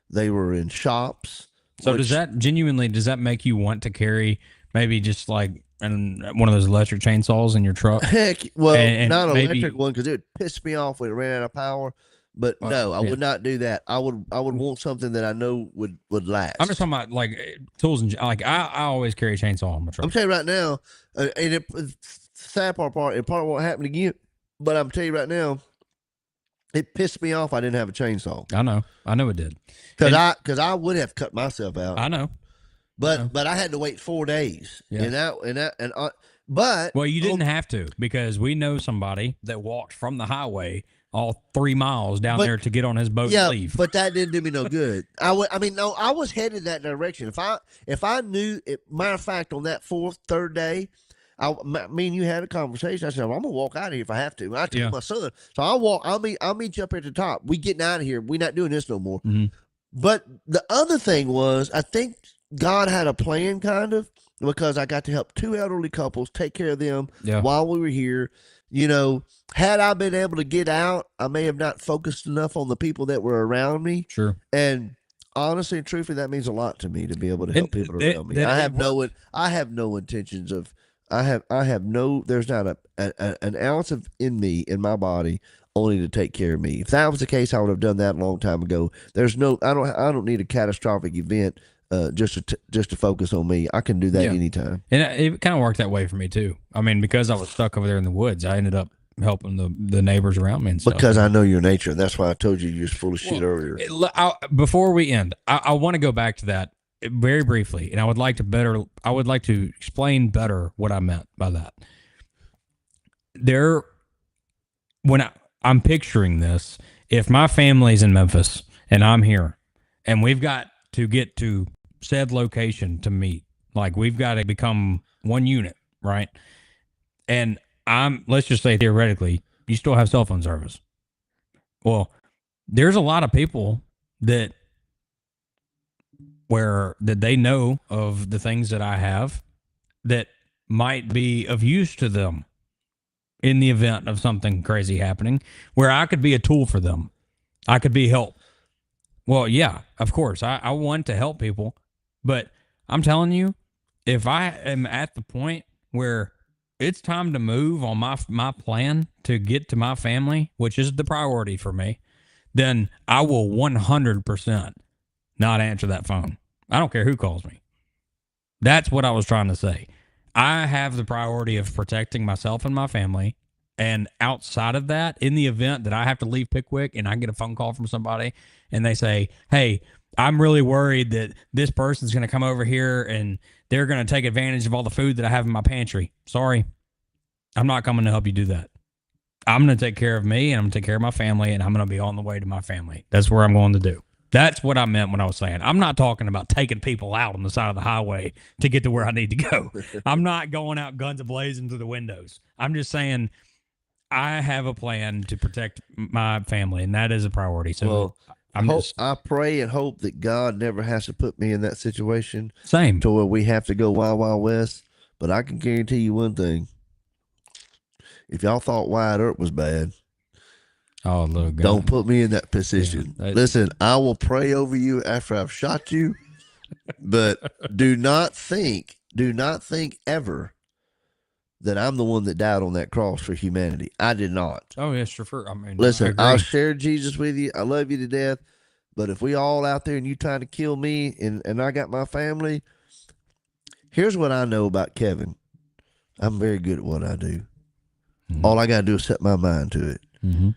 [SPEAKER 1] They were in shops.
[SPEAKER 2] So does that make you want to carry maybe just like one of those electric chainsaws in your truck?
[SPEAKER 1] Heck, well,
[SPEAKER 2] and
[SPEAKER 1] not an
[SPEAKER 2] maybe,
[SPEAKER 1] electric one because it would piss me off when it ran out of power. But no, I would not do that. I would want something that I know would last.
[SPEAKER 2] I'm just talking about like tools and like I always carry a chainsaw on my truck.
[SPEAKER 1] I'm telling you right now, and it's sad part and part of what happened again. But I'm telling you right now, it pissed me off. I didn't have a chainsaw.
[SPEAKER 2] I know it did.
[SPEAKER 1] Because I would have cut myself out.
[SPEAKER 2] I know.
[SPEAKER 1] But I had to wait 4 days.
[SPEAKER 2] Yeah.
[SPEAKER 1] But
[SPEAKER 2] Well, you didn't have to, because we know somebody that walked from the highway all 3 miles down there to get on his boat
[SPEAKER 1] yeah,
[SPEAKER 2] and leave.
[SPEAKER 1] but that didn't do me no good. I was headed that direction. If I knew, matter of fact, on that third day, me and you had a conversation. I said, well, I'm gonna walk out of here if I have to. And I told my son, so I'll meet you up at the top. We getting out of here. We're not doing this no more.
[SPEAKER 2] Mhm.
[SPEAKER 1] But the other thing was, I think God had a plan, kind of, because I got to help 2 elderly couples, take care of them while we were here. You know, had I been able to get out, I may have not focused enough on the people that were around me.
[SPEAKER 2] Sure.
[SPEAKER 1] And honestly and truthfully, that means a lot to me, to be able to help people around me. I have no intentions of. There's not an ounce in me, in my body, only to take care of me. If that was the case, I would have done that a long time ago. I don't need a catastrophic event just to focus on me. I can do that anytime.
[SPEAKER 2] And it kind of worked that way for me too. I mean, because I was stuck over there in the woods, I ended up helping the neighbors around me and stuff.
[SPEAKER 1] Because I know your nature. That's why I told you you're full of shit earlier.
[SPEAKER 2] Before we end, I want to go back to that very briefly, and I would like to explain better what I meant by that. I'm picturing this, if my family's in Memphis and I'm here, and we've got to get to said location to meet, like we've got to become one unit, right? And let's just say theoretically, you still have cell phone service. Well, there's a lot of people that they know of the things that I have that might be of use to them in the event of something crazy happening, where I could be a tool for them. I could be help. Well, yeah, of course. I want to help people, but I'm telling you, if I am at the point where it's time to move on my plan to get to my family, which is the priority for me, then I will 100% not answer that phone. I don't care who calls me. That's what I was trying to say. I have the priority of protecting myself and my family. And outside of that, in the event that I have to leave Pickwick and I get a phone call from somebody and they say, hey, I'm really worried that this person's going to come over here and they're going to take advantage of all the food that I have in my pantry. Sorry, I'm not coming to help you do that. I'm going to take care of me, and I'm going to take care of my family, and I'm going to be on the way to my family. That's where I'm going to do. That's what I meant when I was saying. I'm not talking about taking people out on the side of the highway to get to where I need to go. I'm not going out guns a-blazing through the windows. I'm just saying I have a plan to protect my family, and that is a priority. So
[SPEAKER 1] I pray and hope that God never has to put me in that situation.
[SPEAKER 2] Same.
[SPEAKER 1] To where we have to go Wild Wild West. But I can guarantee you one thing. If y'all thought Wyatt Earp was bad, don't put me in that position. Yeah, listen, I will pray over you after I've shot you, but do not think ever that I'm the one that died on that cross for humanity. I did not.
[SPEAKER 2] Oh, yes, sure. I mean,
[SPEAKER 1] listen, I'll share Jesus with you. I love you to death. But if we all out there and you trying to kill me and I got my family, here's what I know about Kevin. I'm very good at what I do. Mm-hmm. All I got to do is set my mind to it.
[SPEAKER 2] Mm-hmm.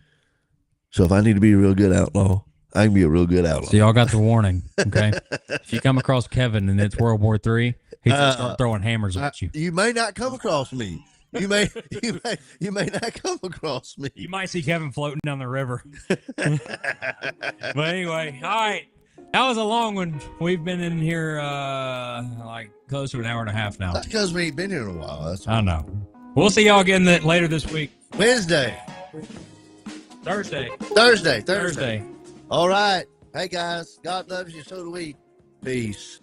[SPEAKER 1] So if I need to be a real good outlaw, I can be a real good outlaw.
[SPEAKER 2] So y'all got the warning, okay? If you come across Kevin and it's World War III, he's going to start throwing hammers at you.
[SPEAKER 1] You may not come across me. You may not come across me.
[SPEAKER 2] You might see Kevin floating down the river. But anyway, all right. That was a long one. We've been in here like close to an hour and a half now.
[SPEAKER 1] That's because we ain't been here in a while.
[SPEAKER 2] I know. We'll see y'all again later this week.
[SPEAKER 1] Wednesday.
[SPEAKER 2] Thursday.
[SPEAKER 1] All right. Hey, guys. God loves you. So do we. Peace.